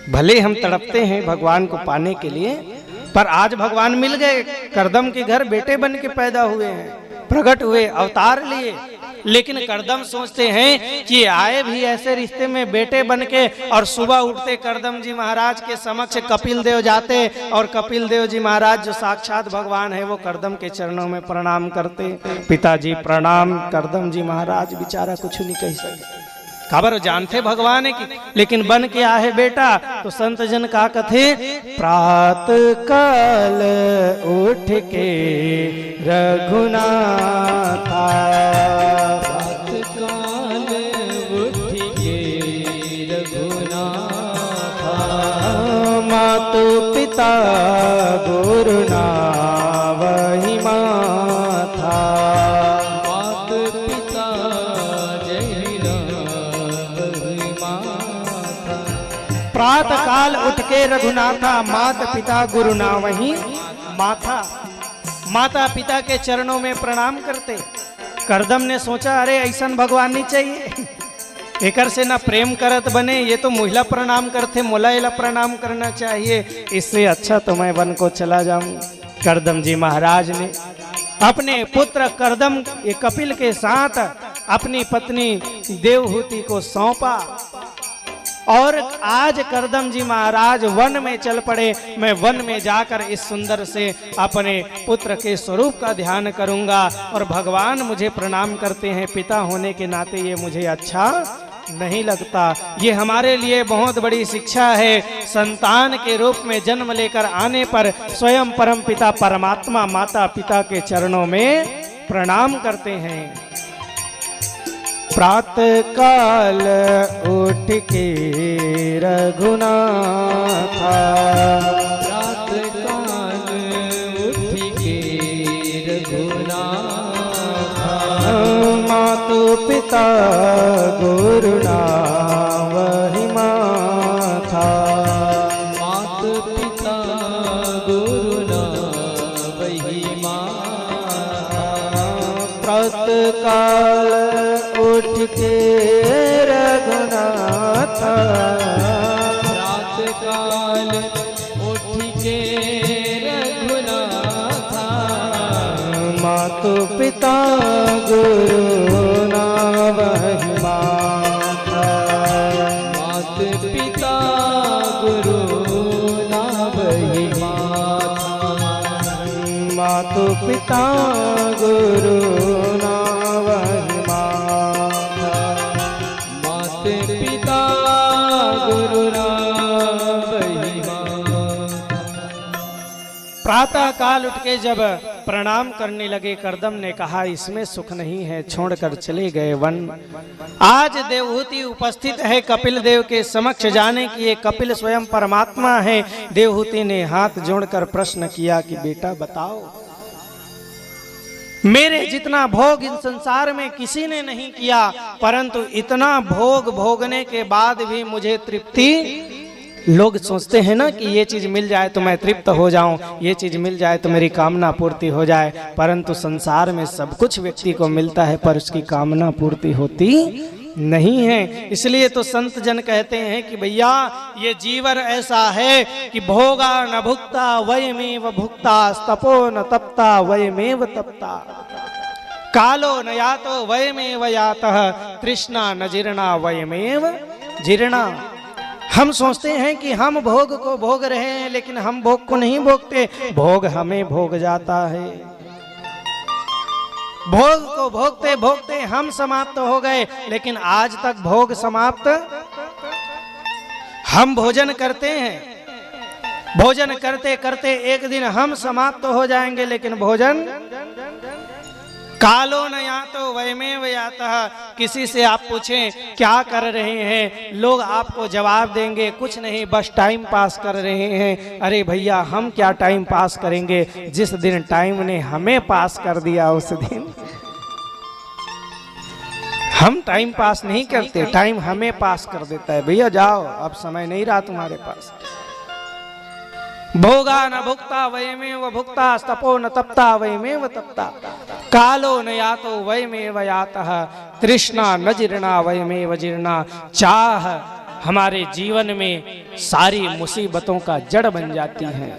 भले हम तड़पते हैं भगवान को पाने के लिए, पर आज भगवान मिल गए। करदम के घर बेटे बन के पैदा हुए हैं, प्रकट हुए, अवतार लिए। लेकिन करदम सोचते हैं कि आए भी ऐसे रिश्ते में बेटे बन के, और सुबह उठते करदम जी महाराज के समक्ष कपिल देव जाते और कपिल देव जी महाराज जो साक्षात भगवान है वो करदम के चरणों में प्रणाम करते। पिताजी प्रणाम। करदम जी महाराज बेचारा कुछ नहीं कह सकते, खबर जानते भगवान है कि, लेकिन बन के आए बेटा तो संत जन का कथे प्रात काल उठ के रघुनाथा, प्रात काल उठ के रघुनाथा, मातु पिता गुरु नावहि माथा, प्रात काल उठ के रघुनाथा, माता पिता गुरु नावहि माथा। माता पिता के चरणों में प्रणाम करते। करदम ने सोचा अरे ऐसा भगवान नहीं चाहिए, एकर से ना प्रेम करत बने, ये तो मुहला प्रणाम करते, मोला प्रणाम करना चाहिए। इससे अच्छा तो मैं वन को चला जाऊं। करदम जी महाराज ने अपने पुत्र करदम कपिल के साथ अपनी पत्नी देवहूति को सौंपा और आज करदम जी महाराज वन में चल पड़े। मैं वन में जाकर इस सुंदर से अपने पुत्र के स्वरूप का ध्यान करूंगा और भगवान मुझे प्रणाम करते हैं, पिता होने के नाते ये मुझे अच्छा नहीं लगता। ये हमारे लिए बहुत बड़ी शिक्षा है। संतान के रूप में जन्म लेकर आने पर स्वयं परम पिता परमात्मा माता पिता के चरणों में प्रणाम करते हैं। प्रातः काल उठ के रघुनाथा, प्रातः काल उठ के रघुनाथा, मातु पिता गुरुना वही माथा, मातु पिता गुरुना वही माथा, प्रातः काल उठ के रघुनाथा, प्रातः काल उठ के रघुनाथा, मातु पिता गुरु ना वही माता, मातु पिता गुरु ना वही माता, मातु पिता गुरु ना वही माता, मातु पिता गुरु ना वही माता। प्रातः काल उठ के जब प्रणाम करने लगे करदम ने कहा इसमें सुख नहीं है, छोड़कर चले गए वन। आज देवहूति उपस्थित है कपिल देव के समक्ष, जाने कि ये कपिल स्वयं परमात्मा है। देवहूति ने हाथ जोड़कर प्रश्न किया कि बेटा बताओ, मेरे जितना भोग इस संसार में किसी ने नहीं किया, परंतु इतना भोग भोगने के बाद भी मुझे तृप्ति, लोग सोचते हैं ना कि ये चीज मिल जाए तो मैं तृप्त हो जाऊं, ये चीज मिल जाए तो मेरी कामना पूर्ति हो जाए, परंतु संसार में सब कुछ व्यक्ति को मिलता है पर उसकी कामना पूर्ति होती नहीं है। इसलिए तो संत जन कहते हैं कि भैया ये जीवन ऐसा है कि भोगा न भुक्ता वयमेव भुक्ता, तपो न तप्ता वयमेव तप्ता, कालो न यातो वयमेव यातः, तृष्णा न जीर्णा वयमेव जीर्णा। हम सोचते हैं कि हम भोग को भोग रहे हैं, लेकिन हम भोग को नहीं भोगते, भोग हमें भोग जाता है। भोग को भोगते भोगते हम समाप्त हो गए, लेकिन आज तक भोग समाप्त, हम भोजन करते हैं, भोजन करते करते एक दिन हम समाप्त हो जाएंगे, लेकिन भोजन कालो न यातो वयमेव यातः। किसी से आप पूछें क्या कर रहे हैं, लोग आपको जवाब देंगे कुछ नहीं, बस टाइम पास कर रहे हैं। अरे भैया हम क्या टाइम पास करेंगे, जिस दिन टाइम ने हमें पास कर दिया उस दिन हम टाइम पास नहीं करते, टाइम हमें पास कर देता है। भैया जाओ, अब समय नहीं रहा तुम्हारे पास। भोगा न भुक्ता वयमेव भुक्ता, तपो न तप्ता वयमेव तप्ता, कालो न यातो वयमेव यातः, तृष्णा न जीर्णा वयमेव जीर्णा। चाह हमारे जीवन में सारी मुसीबतों का जड़ बन जाती है।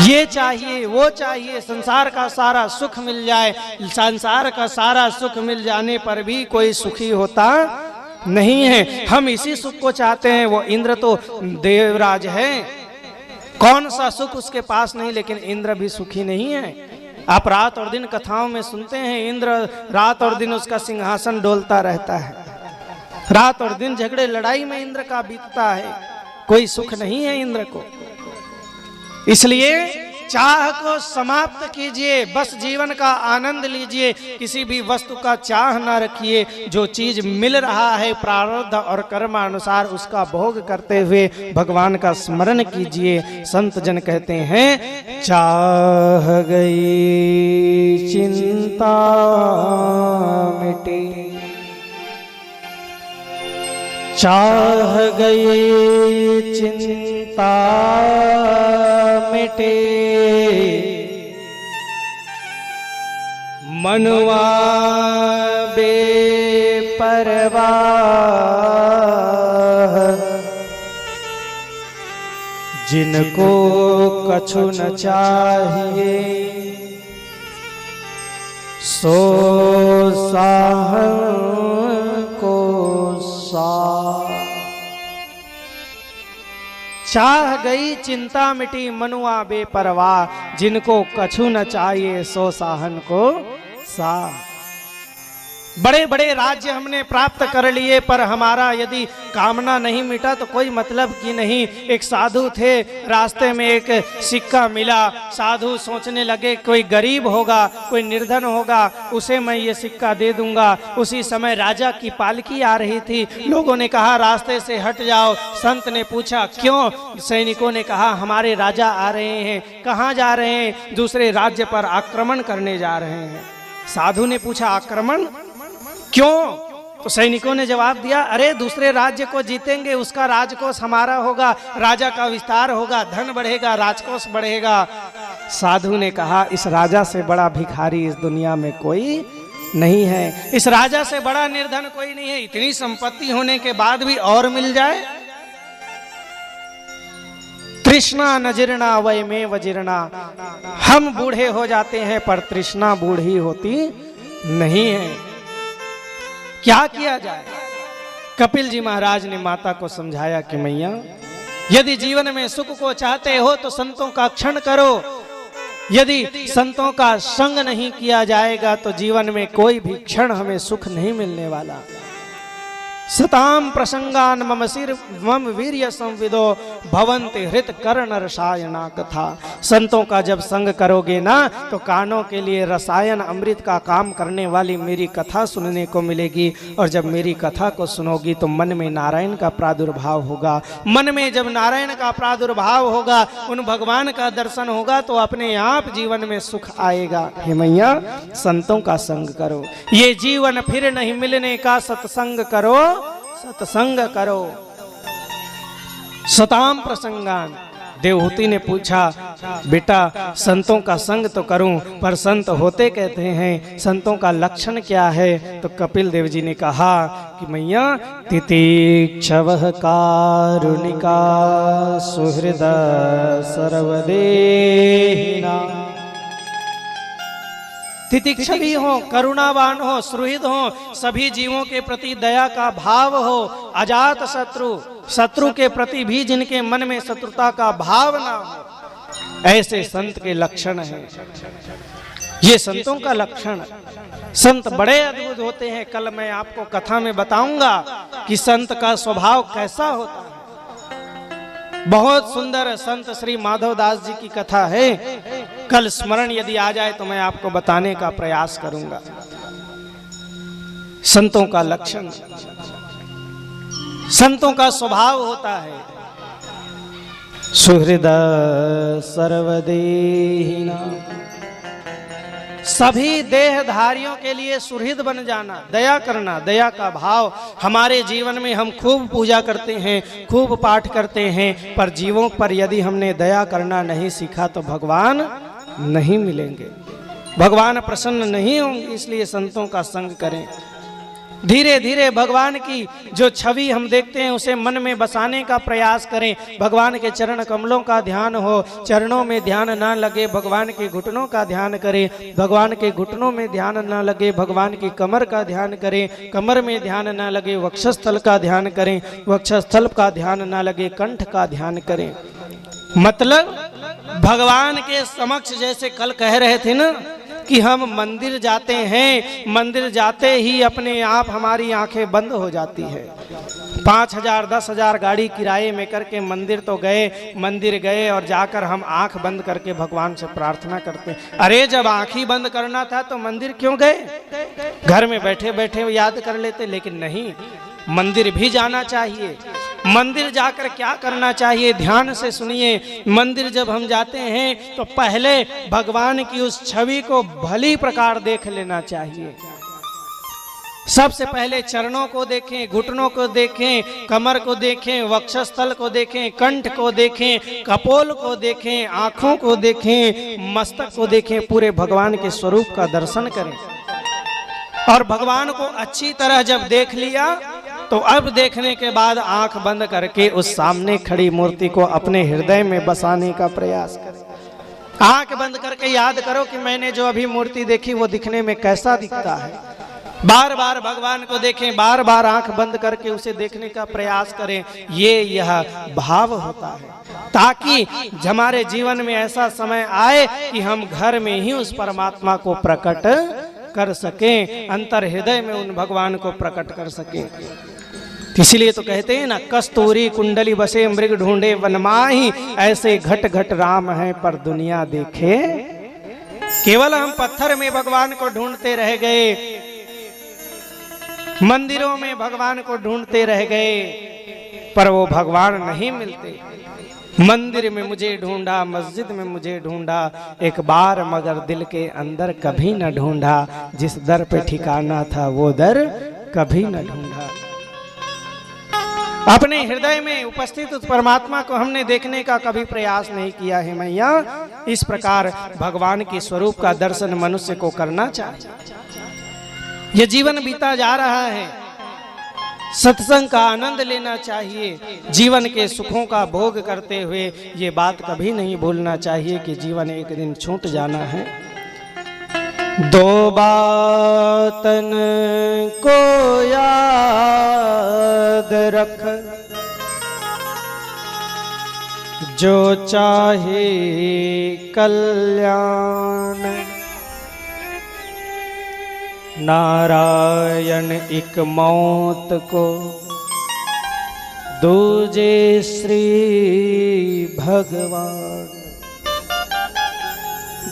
ये चाहिए वो चाहिए, संसार का सारा सुख मिल जाए, संसार का सारा सुख मिल जाने पर भी कोई सुखी होता नहीं है। हम इसी सुख को चाहते हैं। वो इंद्र तो देवराज है, कौन सा सुख उसके पास नहीं, लेकिन इंद्र भी सुखी नहीं है। आप रात और दिन कथाओं में सुनते हैं, इंद्र रात और दिन उसका सिंहासन डोलता रहता है, रात और दिन झगड़े लड़ाई में इंद्र का बीतता है, कोई सुख नहीं है इंद्र को। इसलिए चाह को समाप्त कीजिए, बस जीवन का आनंद लीजिए, किसी भी वस्तु का चाह ना रखिए। जो चीज मिल रहा है प्रारब्ध और कर्मानुसार उसका भोग करते हुए भगवान का स्मरण कीजिए। संत जन कहते हैं चाह गई चिंता मिटे, चाह गई चिंता मिटे, मनवा बेपरवाह परवाह, जिनको कछु न चाहिए सो साहन को सा। चाह गई चिंता मिटी मनुआ बेपरवाह, जिनको कछु न चाहिए सो साहन को सा। बड़े बड़े राज्य हमने प्राप्त कर लिए, पर हमारा यदि कामना नहीं मिटा तो कोई मतलब की नहीं। एक साधु थे, रास्ते में एक सिक्का मिला, साधु सोचने लगे कोई गरीब होगा, कोई निर्धन होगा, उसे मैं ये सिक्का दे दूंगा। उसी समय राजा की पालकी आ रही थी, लोगों ने कहा रास्ते से हट जाओ। संत ने पूछा क्यों? सैनिकों ने कहा हमारे राजा आ रहे हैं। कहाँ जा रहे हैं? दूसरे राज्य पर आक्रमण करने जा रहे हैं। साधु ने पूछा आक्रमण क्यों? तो सैनिकों ने जवाब दिया अरे दूसरे राज्य को जीतेंगे, उसका राजकोष हमारा होगा, राजा का विस्तार होगा, धन बढ़ेगा, राजकोष बढ़ेगा। साधु ने कहा इस राजा से बड़ा भिखारी इस दुनिया में कोई नहीं है, इस राजा से बड़ा निर्धन कोई नहीं है। इतनी संपत्ति होने के बाद भी और मिल जाए। तृष्णा न जीर्णा वै में वजीर्णा, हम बूढ़े हो जाते हैं पर तृष्णा बूढ़ी होती नहीं है। क्या किया जाए? कपिल जी महाराज ने माता को समझाया कि मैया यदि जीवन में सुख को चाहते हो तो संतों का क्षण करो। यदि संतों का संग नहीं किया जाएगा तो जीवन में कोई भी क्षण हमें सुख नहीं मिलने वाला। सताम प्रसंगान मम सिर मम वीर्य संविदो भवन्ति हृत कर्ण रसायना कथा। संतों का जब संग करोगे ना तो कानों के लिए रसायन अमृत का काम करने वाली मेरी कथा सुनने को मिलेगी। और जब मेरी कथा को सुनोगी तो मन में नारायण का प्रादुर्भाव होगा। मन में जब नारायण का प्रादुर्भाव होगा, उन भगवान का दर्शन होगा तो अपने आप जीवन में सुख आएगा। हे मैया संतों का संग करो, ये जीवन फिर नहीं मिलने का सत्संग करो, सत्संग करो। सताम प्रसंगान। देवहूति ने पूछा बेटा संतों का संग तो करूं, पर संत होते कहते हैं, संतों का लक्षण क्या है? तो कपिल देव जी ने कहा कि मैया तितिक्षवः कारुणिका सुहृद सर्वदेहिना। तितिक्षवी हो, करुणावान हो, सुहृद हो, सभी जीवों के प्रति दया का भाव हो, अजात शत्रु, शत्रु के प्रति भी जिनके मन में शत्रुता का भाव ना हो, ऐसे संत के लक्षण हैं। ये संतों का लक्षण। संत बड़े अद्भुत होते हैं। कल मैं आपको कथा में बताऊंगा कि संत का स्वभाव कैसा होता है। बहुत सुंदर संत श्री माधव दास जी की कथा है। कल स्मरण यदि आ जाए तो मैं आपको बताने का प्रयास करूंगा। संतों का लक्षण, संतों का स्वभाव होता है सुहृद सर्वदेहिना। सभी देहधारियों के लिए सुहृद बन जाना, दया करना, दया का भाव हमारे जीवन में। हम खूब पूजा करते हैं, खूब पाठ करते हैं, पर जीवों पर यदि हमने दया करना नहीं सीखा तो भगवान नहीं मिलेंगे, भगवान प्रसन्न नहीं होंगे। इसलिए संतों का संग करें। धीरे धीरे भगवान की जो छवि हम देखते हैं उसे मन में बसाने का प्रयास करें। भगवान के चरण कमलों का ध्यान हो, चरणों में ध्यान ना लगे भगवान के घुटनों का ध्यान करें, भगवान के घुटनों में ध्यान ना लगे भगवान की कमर का ध्यान करें, कमर में ध्यान ना लगे वक्षस्थल का ध्यान करें, वक्षस्थल का ध्यान ना लगे कंठ का ध्यान करें। मतलब भगवान के समक्ष, जैसे कल कह रहे थे ना कि हम मंदिर जाते हैं, मंदिर जाते ही अपने आप हमारी आंखें बंद हो जाती है। 5,000 10,000 गाड़ी किराए में करके मंदिर तो गए, मंदिर गए और जाकर हम आंख बंद करके भगवान से प्रार्थना करते हैं। अरे जब आंख ही बंद करना था तो मंदिर क्यों गए? घर में बैठे बैठे याद कर लेते। लेकिन नहीं, मंदिर भी जाना चाहिए। मंदिर जाकर क्या करना चाहिए? ध्यान से सुनिए। मंदिर जब हम जाते हैं तो पहले भगवान की उस छवि को भली प्रकार देख लेना चाहिए। सबसे पहले चरणों को देखें, घुटनों को देखें, कमर को देखें, वक्षस्थल को देखें, कंठ को देखें, कपोल को देखें, आंखों को देखें, मस्तक को देखें, पूरे भगवान के स्वरूप का दर्शन करें। और भगवान को अच्छी तरह जब देख लिया तो अब देखने के बाद आंख बंद करके उस सामने खड़ी मूर्ति को अपने हृदय में बसाने का प्रयास करें। आंख बंद करके याद करो कि मैंने जो अभी मूर्ति देखी वो दिखने में कैसा दिखता है। बार बार भगवान को देखें, बार बार आंख बंद करके उसे देखने का प्रयास करें। यह भाव होता है ताकि हमारे जीवन में ऐसा समय आए कि हम घर में ही उस परमात्मा को प्रकट कर सकें, अंतर हृदय में उन भगवान को प्रकट कर सकें। इसलिए तो कहते हैं ना, कस्तूरी कुंडली बसे मृग ढूंढे वनमाही, ऐसे घट घट राम है पर दुनिया देखे। केवल हम पत्थर में भगवान को ढूंढते रह गए, मंदिरों में भगवान को ढूंढते रह गए, पर वो भगवान नहीं मिलते। मंदिर में मुझे ढूंढा, मस्जिद में मुझे ढूंढा, एक बार मगर दिल के अंदर कभी न ढूंढा। जिस दर पे ठिकाना था वो दर कभी न ढूंढा। अपने हृदय में उपस्थित उस परमात्मा को हमने देखने का कभी प्रयास नहीं किया है मैया। इस प्रकार भगवान के स्वरूप का दर्शन मनुष्य को करना चाहिए। ये जीवन बीता जा रहा है, सत्संग का आनंद लेना चाहिए। जीवन के सुखों का भोग करते हुए ये बात कभी नहीं भूलना चाहिए कि जीवन एक दिन छूट जाना है। दो बातन को याद रख, जो चाहे कल्याण। नारायण एक मौत को, दूजे श्री भगवान।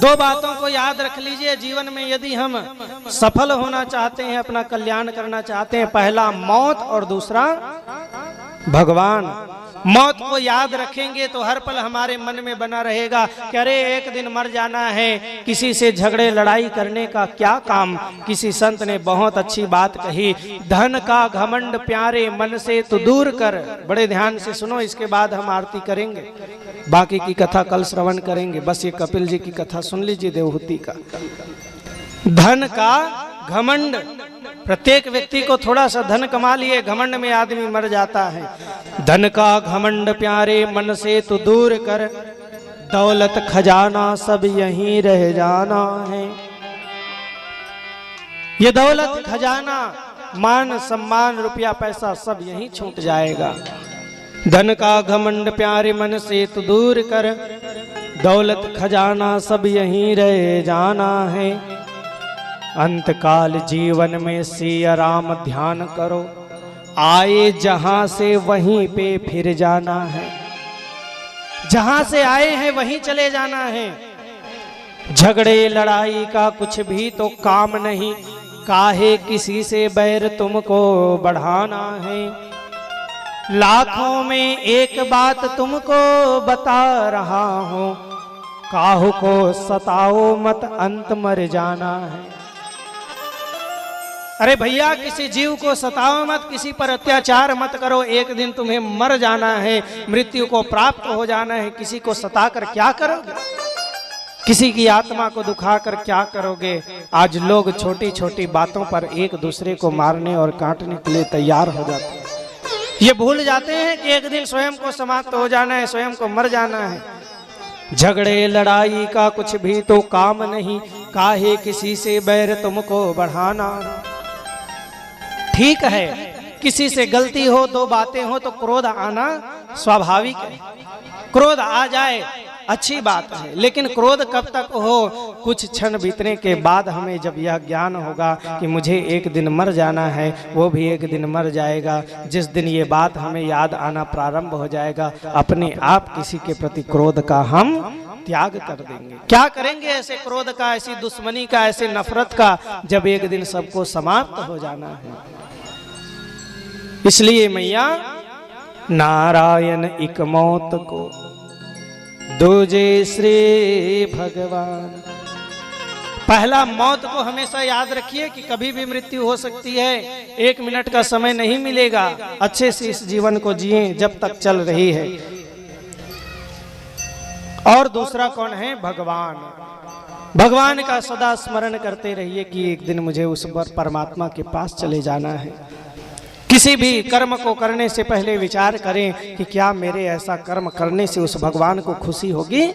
दो बातों को याद रख लीजिए जीवन में, यदि हम सफल होना चाहते हैं, अपना कल्याण करना चाहते हैं। पहला मौत और दूसरा भगवान। मौत को याद रखेंगे तो हर पल हमारे मन में बना रहेगा कि अरे एक दिन मर जाना है। किसी से झगड़े लड़ाई करने का क्या काम। किसी संत ने बहुत अच्छी बात कही, धन का घमंड प्यारे मन से तू दूर कर। बड़े ध्यान से सुनो, इसके बाद हम आरती करेंगे, बाकी की कथा कल श्रवण करेंगे। बस ये कपिल जी की कथा सुन लीजिए देवहूति का। धन का घमंड, प्रत्येक व्यक्ति को थोड़ा सा धन कमा लिए घमंड में आदमी मर जाता है। धन का घमंड प्यारे मन से तू दूर कर, दौलत खजाना सब यहीं रह जाना है। ये दौलत खजाना, मान सम्मान रुपया पैसा सब यहीं छूट जाएगा। धन का घमंड प्यारे मन से तू दूर कर, दौलत खजाना सब यहीं रह जाना है। अंतकाल जीवन में सिया राम ध्यान करो, आए जहां से वहीं पे फिर जाना है। जहां से आए हैं वहीं चले जाना है। झगड़े लड़ाई का कुछ भी तो काम नहीं, काहे किसी से बैर तुमको बढ़ाना है। लाखों में एक बात तुमको बता रहा हूं, काहू को सताओ मत, अंत मर जाना है। अरे भैया, किसी जीव को सताओ मत, किसी पर अत्याचार मत करो, एक दिन तुम्हें मर जाना है, मृत्यु को प्राप्त हो जाना है। किसी को सताकर क्या करोगे? किसी की आत्मा को दुखाकर क्या करोगे? आज लोग छोटी छोटी बातों पर एक दूसरे को मारने और काटने के लिए तैयार हो जाते हैं। ये भूल जाते हैं कि एक दिन स्वयं को समाप्त हो जाना है, स्वयं को मर जाना है। झगड़े लड़ाई का कुछ भी तो काम नहीं, काहे किसी से बैर तुमको बढ़ाना। ठीक है, किसी से गलती हो, दो बातें हो तो क्रोध आना स्वाभाविक है। क्रोध आ जाए अच्छी बात है, लेकिन क्रोध कब तक हो? कुछ क्षण बीतने के बाद हमें जब यह ज्ञान होगा कि मुझे एक दिन मर जाना है, वो भी एक दिन मर जाएगा। जिस दिन ये बात हमें याद आना प्रारंभ हो जाएगा, अपने आप किसी के प्रति क्रोध का हम त्याग कर देंगे। क्या करेंगे ऐसे क्रोध का, ऐसी दुश्मनी का, ऐसे नफरत का, जब एक दिन सबको समाप्त हो जाना है। इसलिए मैया, नारायण एक मौत को, दूजे श्री भगवान। पहला मौत को हमेशा याद रखिए कि कभी भी मृत्यु हो सकती है, एक मिनट का समय नहीं मिलेगा। अच्छे से इस जीवन को जिए जब तक चल रही है। और दूसरा कौन है? भगवान। भगवान का सदा स्मरण करते रहिए कि एक दिन मुझे उस परमात्मा के पास चले जाना है। किसी भी कर्म को करने से पहले विचार करें कि क्या मेरे ऐसा कर्म करने से उस भगवान को खुशी होगी,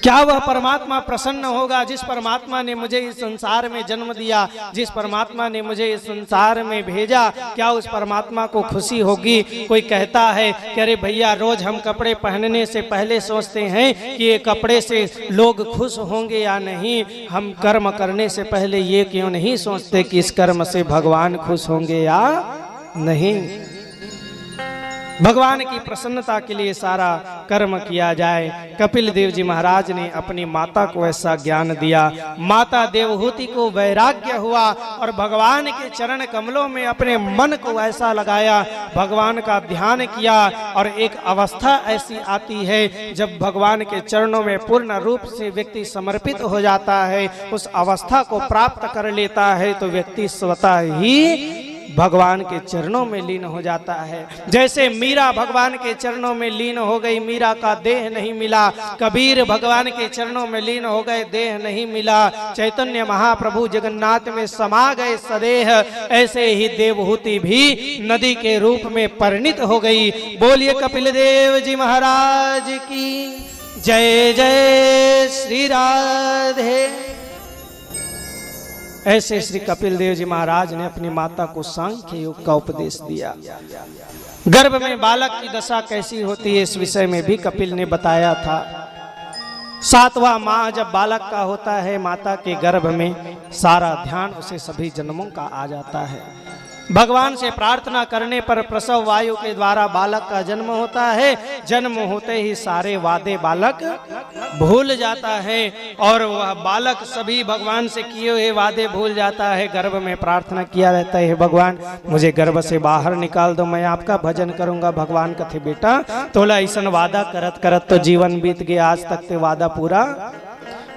क्या वह परमात्मा प्रसन्न होगा जिस परमात्मा ने मुझे इस संसार में जन्म दिया, जिस परमात्मा ने मुझे इस संसार में भेजा, क्या उस परमात्मा को खुशी होगी। कोई कहता है कि अरे भैया रोज हम कपड़े पहनने से पहले सोचते हैं कि ये कपड़े से लोग खुश होंगे या नहीं, हम कर्म करने से पहले ये क्यों नहीं सोचते कि इस कर्म से भगवान खुश होंगे या नहीं। भगवान की प्रसन्नता के लिए सारा कर्म किया जाए। कपिल देव जी महाराज ने अपनी माता को ऐसा ज्ञान दिया, माता देवहूति को वैराग्य हुआ और भगवान के चरण कमलों में अपने मन को ऐसा लगाया, भगवान का ध्यान किया और एक अवस्था ऐसी आती है जब भगवान के चरणों में पूर्ण रूप से व्यक्ति समर्पित हो जाता है, उस अवस्था को प्राप्त कर लेता है तो व्यक्ति स्वतः ही भगवान के चरणों में लीन हो जाता है। जैसे मीरा भगवान के चरणों में लीन हो गई, मीरा का देह नहीं मिला। कबीर भगवान के चरणों में लीन हो गए, देह नहीं मिला। चैतन्य महाप्रभु जगन्नाथ में समा गए सदेह। ऐसे ही देवहूति भी नदी के रूप में परिणित हो गई। बोलिए कपिल देव जी महाराज की जय। जय श्री राधे। ऐसे श्री कपिल देव जी महाराज ने अपनी माता को सांख्य योग का उपदेश दिया। गर्भ में बालक की दशा कैसी होती है इस विषय में भी कपिल ने बताया था। 7वां माह जब बालक का होता है, माता के गर्भ में सारा ध्यान उसे सभी जन्मों का आ जाता है। भगवान से प्रार्थना करने पर प्रसव वायु के द्वारा बालक का जन्म होता है। जन्म होते ही सारे वादे बालक भूल जाता है और वह बालक सभी भगवान से किए हुए वादे भूल जाता है। गर्भ में प्रार्थना किया रहता है, भगवान मुझे गर्भ से बाहर निकाल दो, मैं आपका भजन करूंगा। भगवान कथे बेटा तोला ऐसा वादा करत करत तो जीवन बीत गया, आज तक ते वादा पूरा।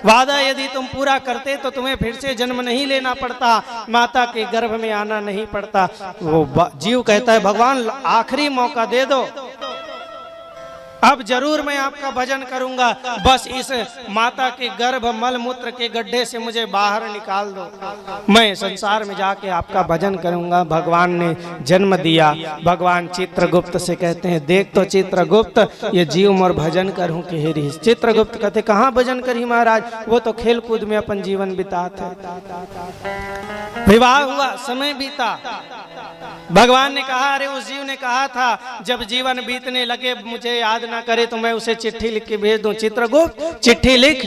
वादा यदि तुम पूरा करते तो तुम्हें फिर से जन्म नहीं लेना पड़ता, माता के गर्भ में आना नहीं पड़ता। वो जीव कहता है भगवान आखिरी मौका दे दो, अब जरूर मैं आपका भजन करूंगा, बस इस माता के गर्भ मल मूत्र के गड्ढे से मुझे बाहर निकाल दो, मैं संसार में जाके आपका भजन करूंगा। भगवान ने जन्म दिया। भगवान चित्रगुप्त से कहते हैं देख तो चित्रगुप्त ये जीव मोर भजन करूं कि हेरी। चित्रगुप्त कहते कहाँ भजन करी महाराज, वो तो खेल कूद में अपन जीवन बिताते। विवाह हुआ, समय बीता, भगवान ने कहा अरे उस जीव ने कहा था जब जीवन बीतने लगे मुझे याद ना करे तो मैं उसे चिट्ठी लिख के भेज दूं। चित्रगुप्त चिट्ठी लिख।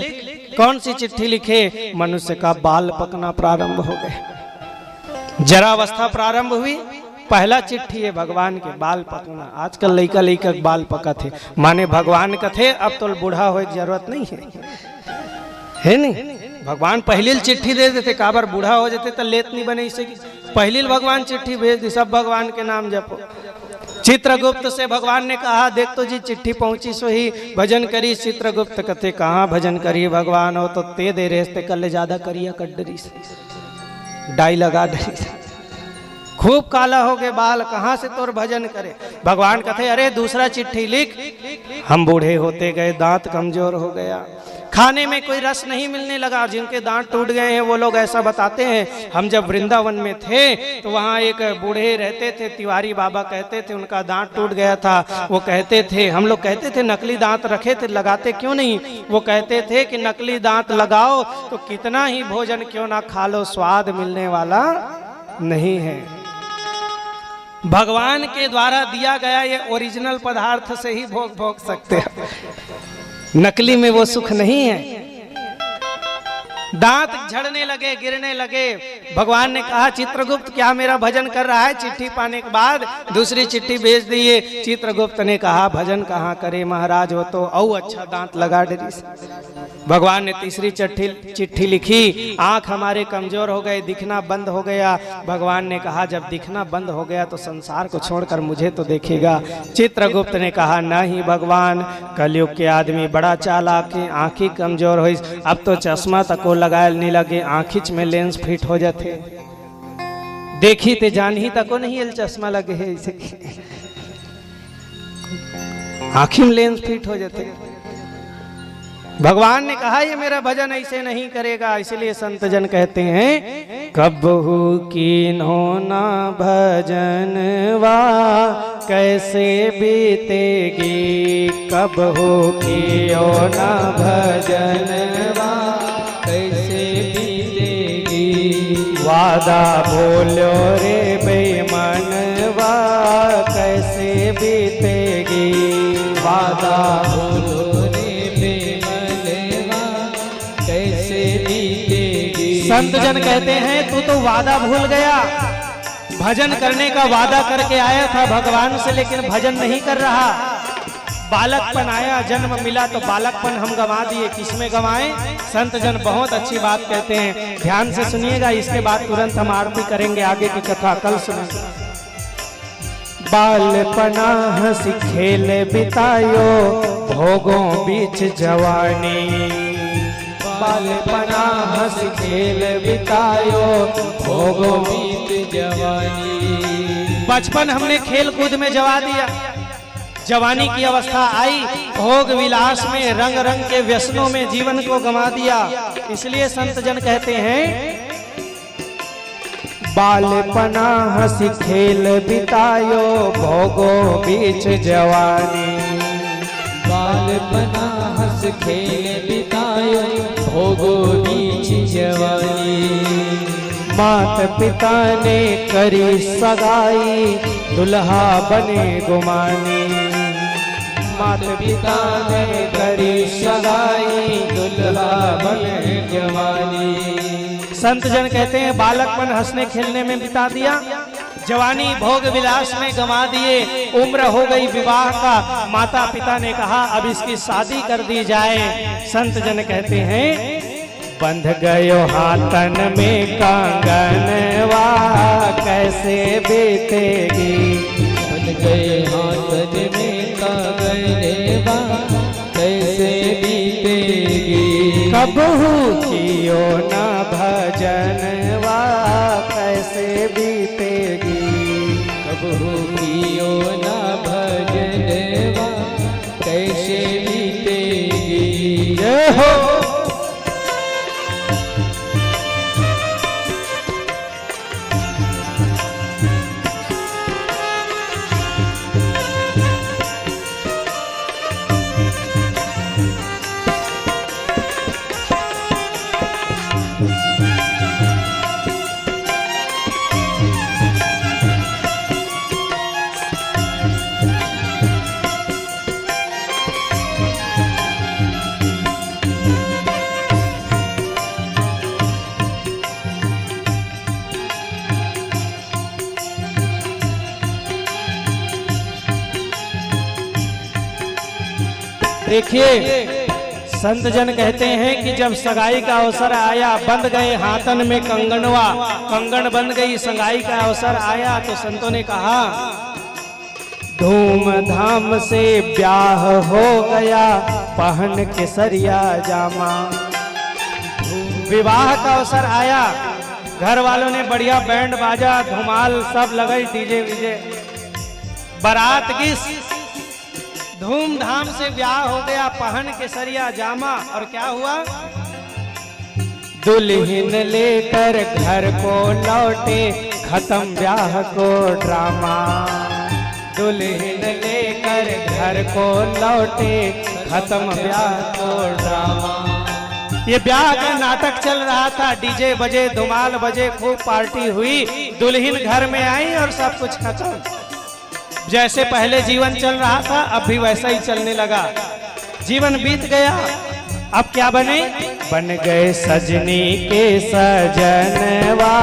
कौन सी चिट्ठी लिखे? मनुष्य का बाल पकना प्रारंभ हो गए, जरावस्था प्रारंभ हुई, पहला चिट्ठी है भगवान के बाल पकना। आजकल लइका लइका बाल पका थे, माने भगवान का थे, अब तो बूढ़ा हो जरूरत नहीं है नहीं। भगवान पहले चिट्ठी दे देते, काबर बूढ़ा हो जाते तो लेत नहीं बने, इसे पहले भगवान चिट्ठी भेज दी, सब भगवान के नाम जपो। चित्रगुप्त से भगवान ने कहा देख तो जी चिट्ठी पहुंची सो ही भजन करी। चित्रगुप्त कथे कहाँ भजन करिए भगवान, हो तो ते दे रेस्ते कल ज्यादा करिए कड्डरी से डाई लगा डरी से। खूब काला हो गए बाल, कहाँ से तोर भजन करे। भगवान कथे अरे दूसरा चिट्ठी लिख। हम बूढ़े होते गए, दांत कमजोर हो गया, खाने में कोई रस नहीं मिलने लगा, जिनके दांत टूट गए हैं वो लोग ऐसा बताते हैं। हम जब वृंदावन में थे तो वहाँ एक बूढ़े रहते थे, तिवारी बाबा कहते थे उनका दांत टूट गया था। वो कहते थे, हम लोग कहते थे नकली दांत रखे थे, लगाते क्यों नहीं? वो कहते थे कि नकली दांत लगाओ तो कितना ही भोजन क्यों ना खा लो, स्वाद मिलने वाला नहीं है। भगवान के द्वारा दिया गया ये ओरिजिनल पदार्थ से ही भोग सकते हैं, नकली में वो सुख नहीं है। दांत झड़ने लगे, गिरने लगे। भगवान ने कहा चित्रगुप्त क्या मेरा भजन कर रहा है? चिट्ठी पाने के बाद दूसरी चिट्ठी भेज दिए। चित्रगुप्त ने कहा भजन कहाँ करे महाराज, हो तो औ अच्छा दांत लगा डरी से। भगवान ने तीसरी चिट्ठी लिखी, आंख हमारे कमजोर हो गए, दिखना बंद हो गया। भगवान ने कहा जब दिखना बंद हो गया तो संसार को छोड़कर मुझे तो देखेगा। चित्रगुप्त ने कहा नहीं भगवान, कलयुग के आदमी बड़ा चालाक है, आंखी कमजोर हो, अब तो चश्मा तक लगाए नहीं लगे, आंखिच में लेंस फिट हो जाते, देखी ते जान ही तको नहीं एल चश्मा लगे है, आंखी में लेंस फिट हो जाते। भगवान ने कहा ये मेरा भजन ऐसे नहीं करेगा, इसलिए संत जन कहते हैं कबहू कीन्हो ना भजनवा कैसे बीतेगी, कबहू कियो ना भजनवा कैसे बीतेगी। वादा बोलो रे बेईमानवा कैसे बीतेगी, वादा बोलो रे बेईमानवा कैसे बीतेगी। संत जन कहते हैं तू तो वादा भूल गया, भजन करने का वादा करके आया था भगवान से, लेकिन भजन नहीं कर रहा। बालकपन आया, जन्म मिला तो बालकपन हम गंवा दिए, किसमें गंवाए? संत जन बहुत अच्छी बात कहते हैं, ध्यान से सुनिएगा, इसके बाद तुरंत हम आरती करेंगे, आगे की कथा कल सुनेंगे। बालपना हंसी खेल बितायो भोगों बीच जवानी, बालपना हंसी खेल बितायो भोगों बीच जवानी। बचपन हमने खेल कूद में जवा दिया, जवानी की अवस्था आई, भोग विलास में रंग रंग के व्यसनों में जीवन को गंवा दिया। इसलिए संत जन कहते हैं बालपना हंसी खेल बितायो भोगो बीच जवानी, बालपना हंस खेल बितायो भोगो बीच जवानी। मात पिता ने करी सगाई दुल्हा बने गुमानी, मात पिता ने करी सगाई दुल्हा बने जवानी। संत जन कहते हैं बालकपन हंसने खेलने में बिता दिया, जवानी भोग विलास में गंवा दिए, उम्र हो गई विवाह का, माता पिता ने कहा अब इसकी शादी कर दी जाए। संत जन कहते हैं बंध गयो हाथन में कंगनवा कैसे बीतेगी, बंध गए हाथन में कंगनवा कैसे बीतेगी। कबहू कियो ना भजनवा कैसे बीतेगी, कबहू कियो ना भजनवा कैसे बीतेगी। जय हो। देखिए संत जन कहते हैं कि जब सगाई का अवसर आया, बंध गए हाथन में कंगनवा, कंगन बन गई, सगाई का अवसर आया तो संतों ने कहा धूमधाम से ब्याह हो गया पहन के सरिया जामा। विवाह का अवसर आया, घर वालों ने बढ़िया बैंड बाजा धुमाल सब लगाई, डीजे वीजे, बारात की धूमधाम से ब्याह हो गया, पहन के सरिया जामा। और क्या हुआ? दुल्हन लेकर घर को लौटे, खत्म ब्याह को ड्रामा। दुल्हन लेकर घर को लौटे, खत्म ब्याह को ड्रामा। ये ब्याह का नाटक चल रहा था, डीजे बजे, धुमाल बजे, खूब पार्टी हुई, दुल्हन घर में आई और सब कुछ खत्म। जैसे पहले जीवन चल रहा था अब भी वैसा ही चलने लगा, जीवन बीत गया। अब क्या बने? बन गए सजनी के सजनवा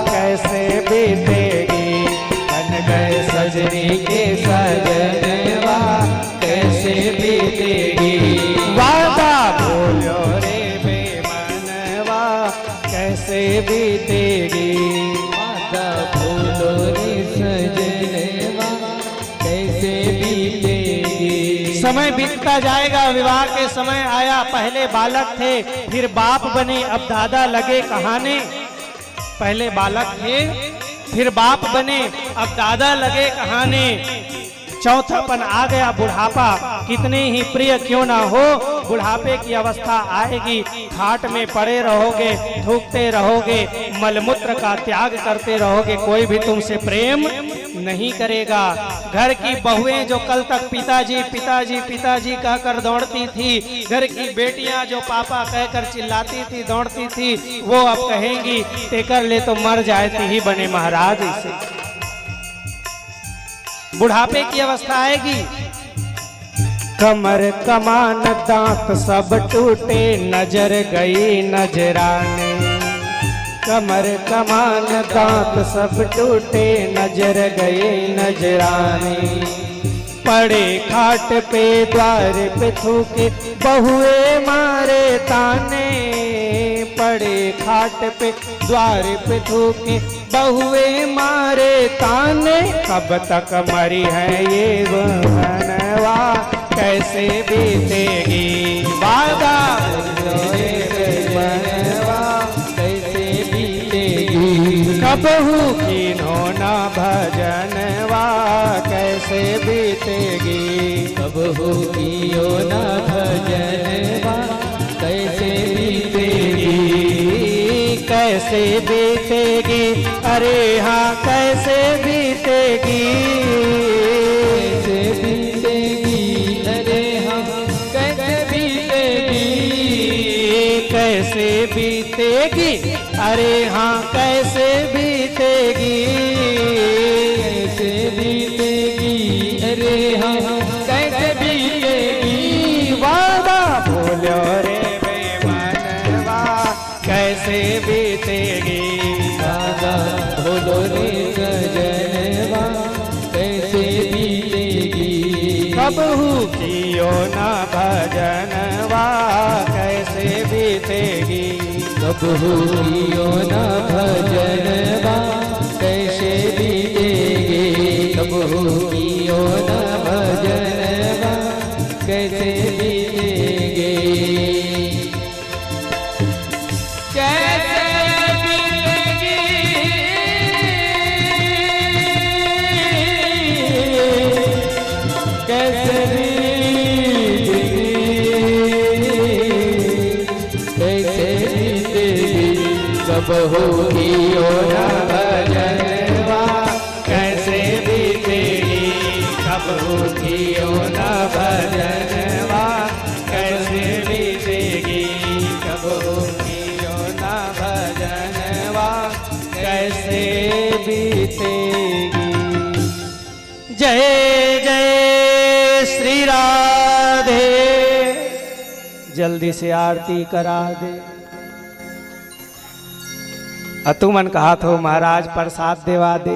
कैसे बीतेगी, बन गए सजनी के सजनवा कैसे बीतेगी। वादा बोलो रे बेमनवा कैसे बीतेगी, वादा बोलो रे सजनवा कैसे बीतेगी। समय बीतता जाएगा, विवाह के समय आया, पहले बालक थे फिर बाप बने, अब दादा लगे कहाने। पहले बालक थे फिर बाप बने, अब दादा लगे कहाने। चौथापन आ गया, बुढ़ापा, कितने ही प्रिय क्यों ना हो बुढ़ापे की अवस्था आएगी, खाट में पड़े रहोगे, थूकते रहोगे, मलमूत्र का त्याग करते रहोगे, कोई भी तुमसे प्रेम नहीं करेगा। घर की बहुएं जो कल तक पिताजी पिताजी पिताजी कहकर दौड़ती थी, घर की बेटियां जो पापा कहकर चिल्लाती थी, दौड़ती थी, वो अब कहेंगी तेकर ले तो मर जाती ही बने महाराज इसे। बुढ़ापे की अवस्था आएगी, कमर कमान दांत सब टूटे, नजर गई नजराने। कमर कमान दांत सब टूटे, नजर गए नजराने। पड़े खाट पे द्वार पे थूके, बहुए मारे ताने। पड़े खाट पे द्वार पे थूके, बहुए मारे ताने। कब तक मरी है ये बनवा, कैसे बीतेगी वादा बनवा, कैसे बीतेगी। कबहू कीनो न भजनवा, कैसे बीतेगी। कबहू कियो न भजनवा, कैसे बीतेगी। कैसे बीतेगी, अरे हाँ कैसे बीतेगी। कैसे बीतेगी, अरे हाँ कैसे बीतेगी। कैसे बीतेगी, अरे हाँ कैसे बीतेगी। कैसे बीतेगी, अरे हाँ कैसे बीतेगी। वादा बोलो रे बेमनवा, कैसे बीतेगी। वादा बोलो रे सजनवा, कैसे बीतेगी। कबहू कियो न भजनवा, कैसे बीतेगी। कबहू कियो न भजनवा, कैसे बीतेगी। कबहू कियो न भजनवा, कैसे बीतेगी। कैसे बीतेगी, कैसे बीतेगी। कबहू कियो न भजनवा, कैसे बीतेगी। कबहू कियो न भजनवा, कैसे बीतेगी। कबहू कियो न भजनवा, कैसे बीतेगी। जय जय श्री राधे। जल्दी से आरती करा दे। अतुमन कहा तो महाराज प्रसाद देवा दे।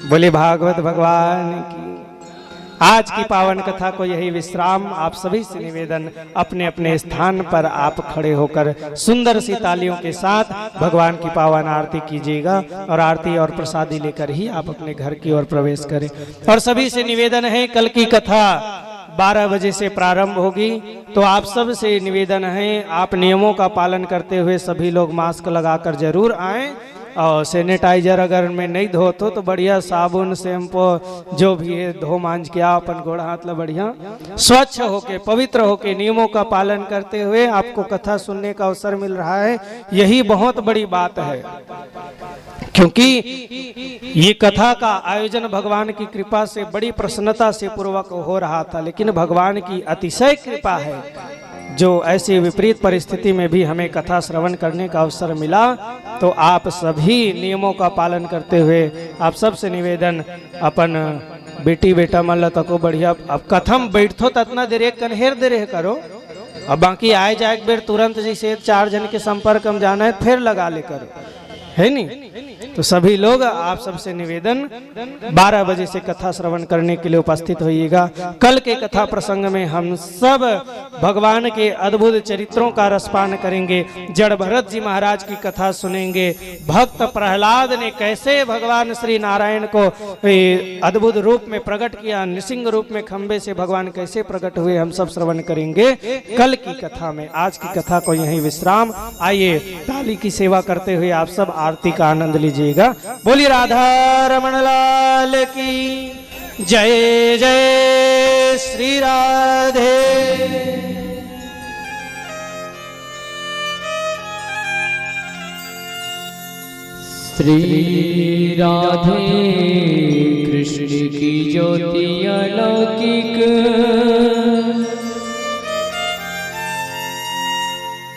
बोले भागवत भगवान की। आज की पावन कथा को यही विश्राम। आप सभी से निवेदन, अपने अपने स्थान पर आप खड़े होकर सुंदर सी तालियों के साथ भगवान की पावन आरती कीजिएगा और आरती और प्रसादी लेकर ही आप अपने घर की ओर प्रवेश करें। और सभी से निवेदन है, कल की कथा 12 बजे से प्रारंभ होगी, तो आप सब से निवेदन है आप नियमों का पालन करते हुए सभी लोग मास्क लगाकर जरूर आएं। और सैनिटाइजर अगर में नहीं धोत हो तो बढ़िया साबुन शैम्पू जो भी है धो मांझ के आप अपन गोड़ हाथ ला बढ़िया स्वच्छ होके पवित्र होके नियमों का पालन करते हुए आपको कथा सुनने का अवसर मिल रहा है। यही बहुत बड़ी बात है, क्योंकि ये कथा का आयोजन भगवान की कृपा से बड़ी प्रसन्नता से पूर्वक हो रहा था, लेकिन भगवान की अतिशय कृपा है जो ऐसी विपरीत परिस्थिति में भी हमें कथा श्रवण करने का अवसर मिला। तो आप सभी नियमों का पालन करते हुए आप सबसे निवेदन, अपन बेटी बेटा मन तको बढ़िया अब कथम बैठो ततना देर एक कन्हेर देर करो, अब बाकी आए जाए एक बेर तुरंत जैसे 4 जन के संपर्क हम जाना है फिर लगा ले करो, है नहीं। तो सभी लोग आप सबसे निवेदन 12 बजे से कथा श्रवण करने के लिए उपस्थित होइएगा। कल के कथा प्रसंग में हम सब भगवान के अद्भुत चरित्रों का रसपान करेंगे। जड़ भरत जी महाराज की कथा सुनेंगे। भक्त प्रहलाद ने कैसे भगवान श्री नारायण को अद्भुत रूप में प्रकट किया, नृसिंह रूप में खंबे से भगवान कैसे प्रकट हुए, हम सब श्रवण करेंगे कल की कथा में। आज की कथा को यहीं विश्राम। आइए ताली की सेवा करते हुए आप सब आरती का आनंद लीजिएगा। बोली राधा रमण लाल की जय। जय श्री राधे। श्री राधे कृष्ण की ज्योति अलौकिक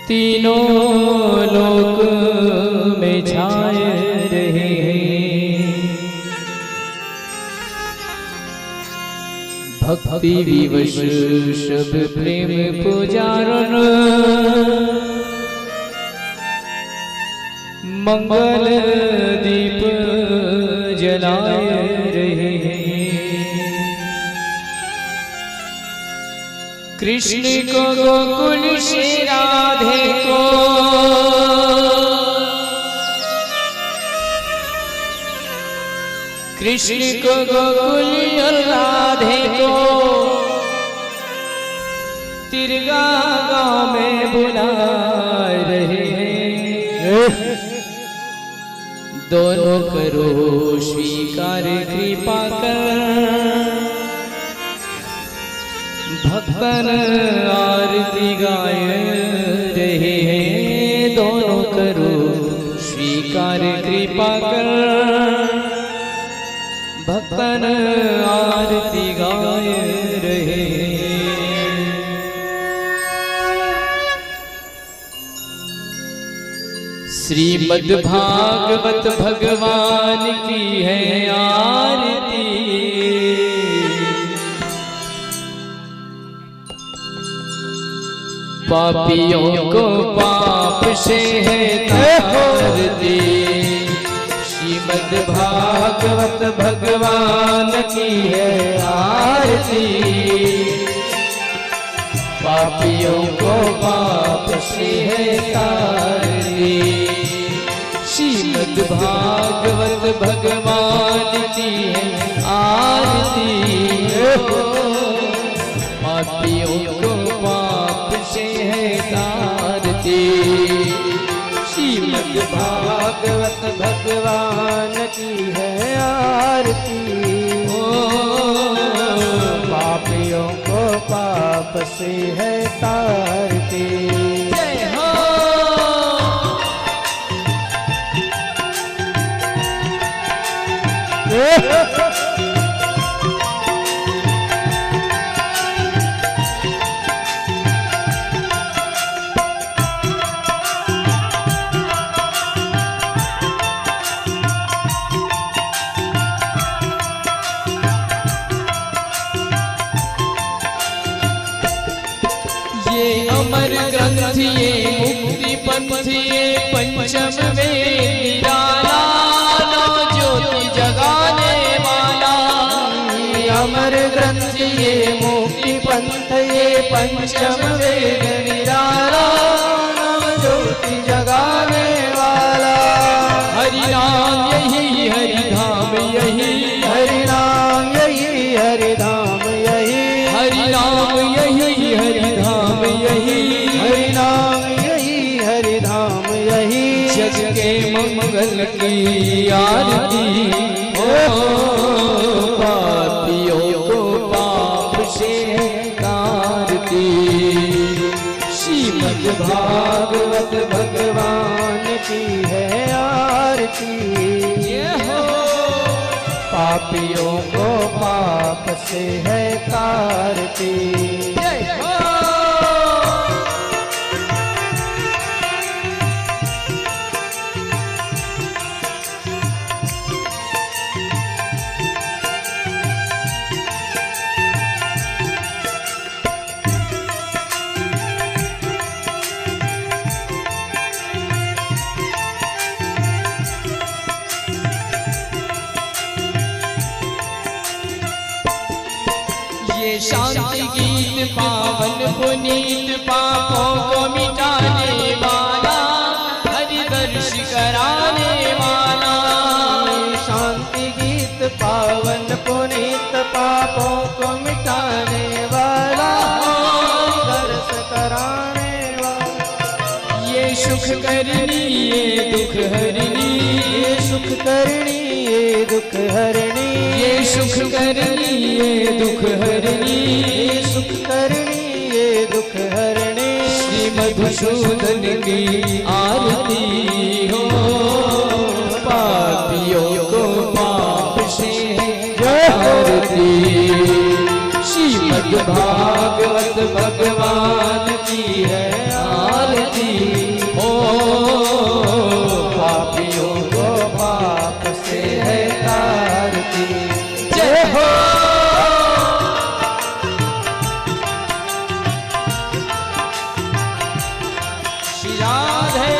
तीनों लोक में छाए रहे हैं। भक्ति विवश सब प्रेम पुजारन मंगल दीप जलाए रहे हैं। कृष्ण को गोकुल से राधे को कृष्ण को गोकुल और राधे को तिरगा गांव में बुला रहे हैं। दोनों करो स्वीकार कृपा कर भक्तन आरती गाय रहे हैं। दोनों करो स्वीकार कृपा कर भक्तन आरती गाय रहे हैं। श्रीमद् भागवत भगवान की है आरती। पापियों को पाप से है तारती। श्रीमद् भागवत भगवान की है आरती। पापियों को पाप से है तारती। श्रीमद् भागवत भगवान की है आरती। पापियों को पाप से है तारती। श्रीमद् भागवत भगवान की है आरती। पापियों को पाप से है तारती। जय हो। अमर ग्रंथ ये मुक्ति पंथ ये पंचम में निराला नौ ज्योति जगाने वाला। अमर ग्रंथ ये मुक्ति पंथ ये पंचम वेद निराला नव ज्योति जगाने वाला। हरि नाम यही हरि धाम यही हरि नाम यही हरि धाम यही हरि नाम यही हरि धाम यही हरि नाम यही हरि धाम यही। जग के मंगल की आरती। ओ पापियों को पाप से तारती। श्रीमद् भागवत भगवान की है आरती। पापियों को पाप से है तारती। शांति गीत पावन पुनीत पापों को मिटाने वाला हरि दर्श कराने वाला। शांति गीत पावन पुनीत पापों को मिटाने वाला दर्श कराने वाला। ये सुख करनी ये दुख हरनी ये सुख करनी ये दुख हरणी, ये सुख करनी ये दुख हरणी, ये सुख करणी ये दुख हरणी। श्री मधुसूदन की आरती हो, पापियों को पाप से आरती। श्रीमद् भागवत भगवान की है आरती हो, पापियों को पाप से है तारती। जय हो। श्री राधे।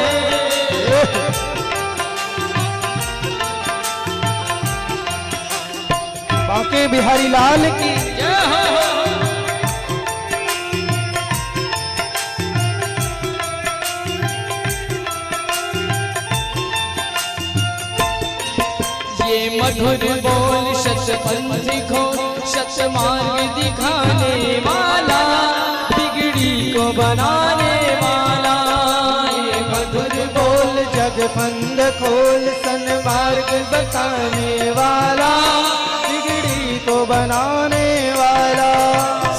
बांके बिहारी लाल की जय हो। ये मधुर बोल शतपथ को शतमार्ग दिखाने वाला, बिगड़ी को बनाने वाला। ये मधुर बोल जग फंद खोल सन्मार्ग बताने वाला, बिगड़ी को बनाने वाला।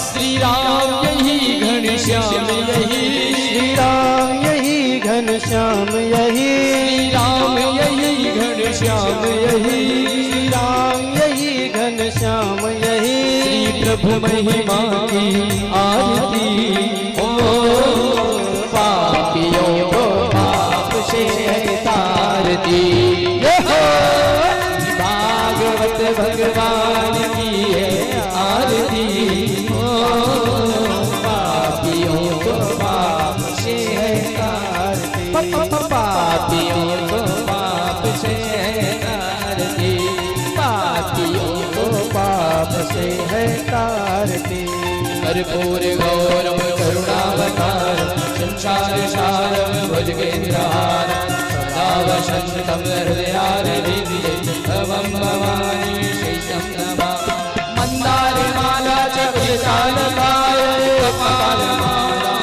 श्री राम यही घनश्याम यही, श्री राम यही घनश्याम यही, श्री राम यही घनश्याम यही, श्री राम यही घनश्याम यही। श्री प्रभु महिमा की आरती हो, पापियों को पाप से तारती। भागवत भगवान की है आरती हो, पापियों को पाप से तारती। पापियों को पाप से तारती, पापियों को पाप से है तारती। कर्पूर गौरम करुणावतारम, संसार सारम भुजगेन्द्रहारम, सदा वसन्तं हृदयारविन्दे भवं भवानी शैशं नमामि। मन्दारमाला च विशालकाय, कपालमाला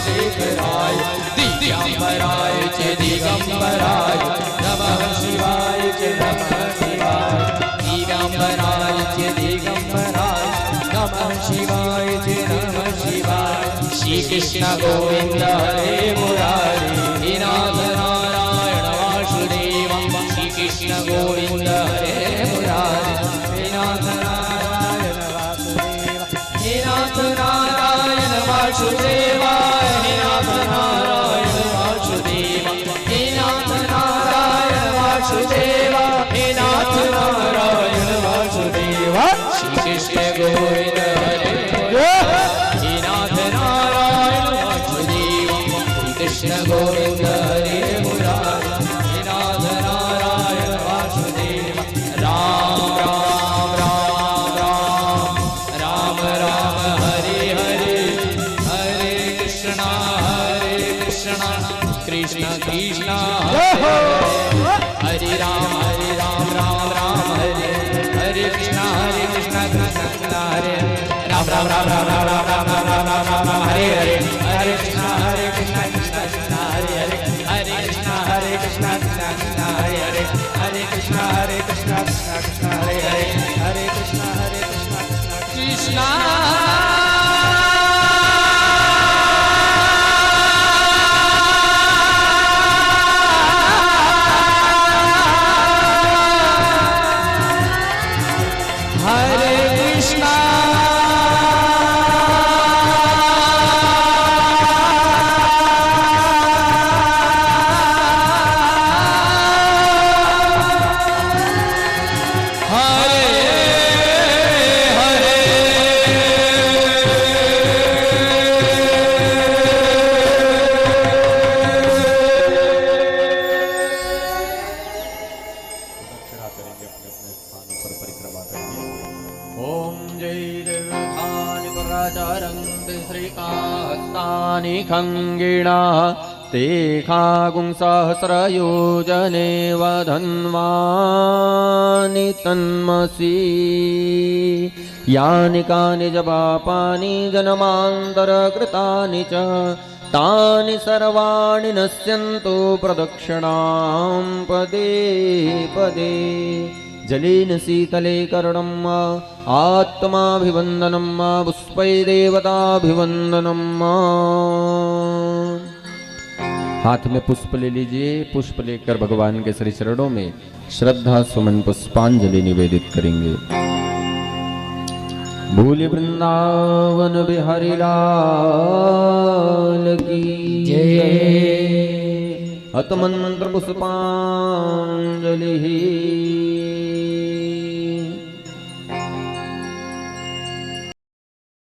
शेखराय, दिव्याम्बराय च दिगम्बराय, नमः शिवाय च नमः शिवाय। दिव्याम्बराय च दिगम्बराय, नमः शिवाय च नमः शिवाय। श्री कृष्ण गोविंद हरे मुरारी, हे नाथ नारायण वासुदेव। श्री कृष्ण गोविंद हरे मुरारी, हे नाथ नारायण वासुदेव। हे नाथ नारायण वासुदेव, हे नाथ नारायण वासुदेव, हे नाथ नारायण वासुदेव, हे नाथ नारायण वासुदेव। श्री कृष्ण गोविंद हरे हे नाथ नारायण वासुदेव। श्री कृष्ण गोविंद हरे मुरारी, हे नाथ नारायण वासुदेव। राम राम राम राम, राम राम हरे हरे, हरे कृष्णा कृष्ण कृष्ण हरे हरे, हरे राम राम राम हरे हरे कृष्ण कृष्ण कृष्ण हरे राम राम राम राम राम राम राम राम राम राम हरे हरे, हरे कृष्ण कृष्ण कृष्ण हरे हरे, हरे कृष्ण कृष्ण कृष्ण हरे हरे, हरे कृष्ण कृष्ण कृष्ण हरे हरे, हरे कृष्ण कृष्ण खंगिणा ते खागुंसहस्रयोजने वधन्वानि तन्मसि यानि कानि जपापानि जन्मान्तरकृतानि च तानि सर्वाणि नश्यन्तु प्रदक्षिणां पदे पदे जलेन शीतले कर्णम आत्माभिवंदनम पुष्पै देवताभिवंदनम। हाथ में पुष्प ले लीजिए, पुष्प लेकर भगवान के श्री चरणों में श्रद्धा सुमन पुष्पांजलि निवेदित करेंगे। भूल वृंदावन बिहारी लाल की जय। अतमन मंत्र पुष्पांजलि।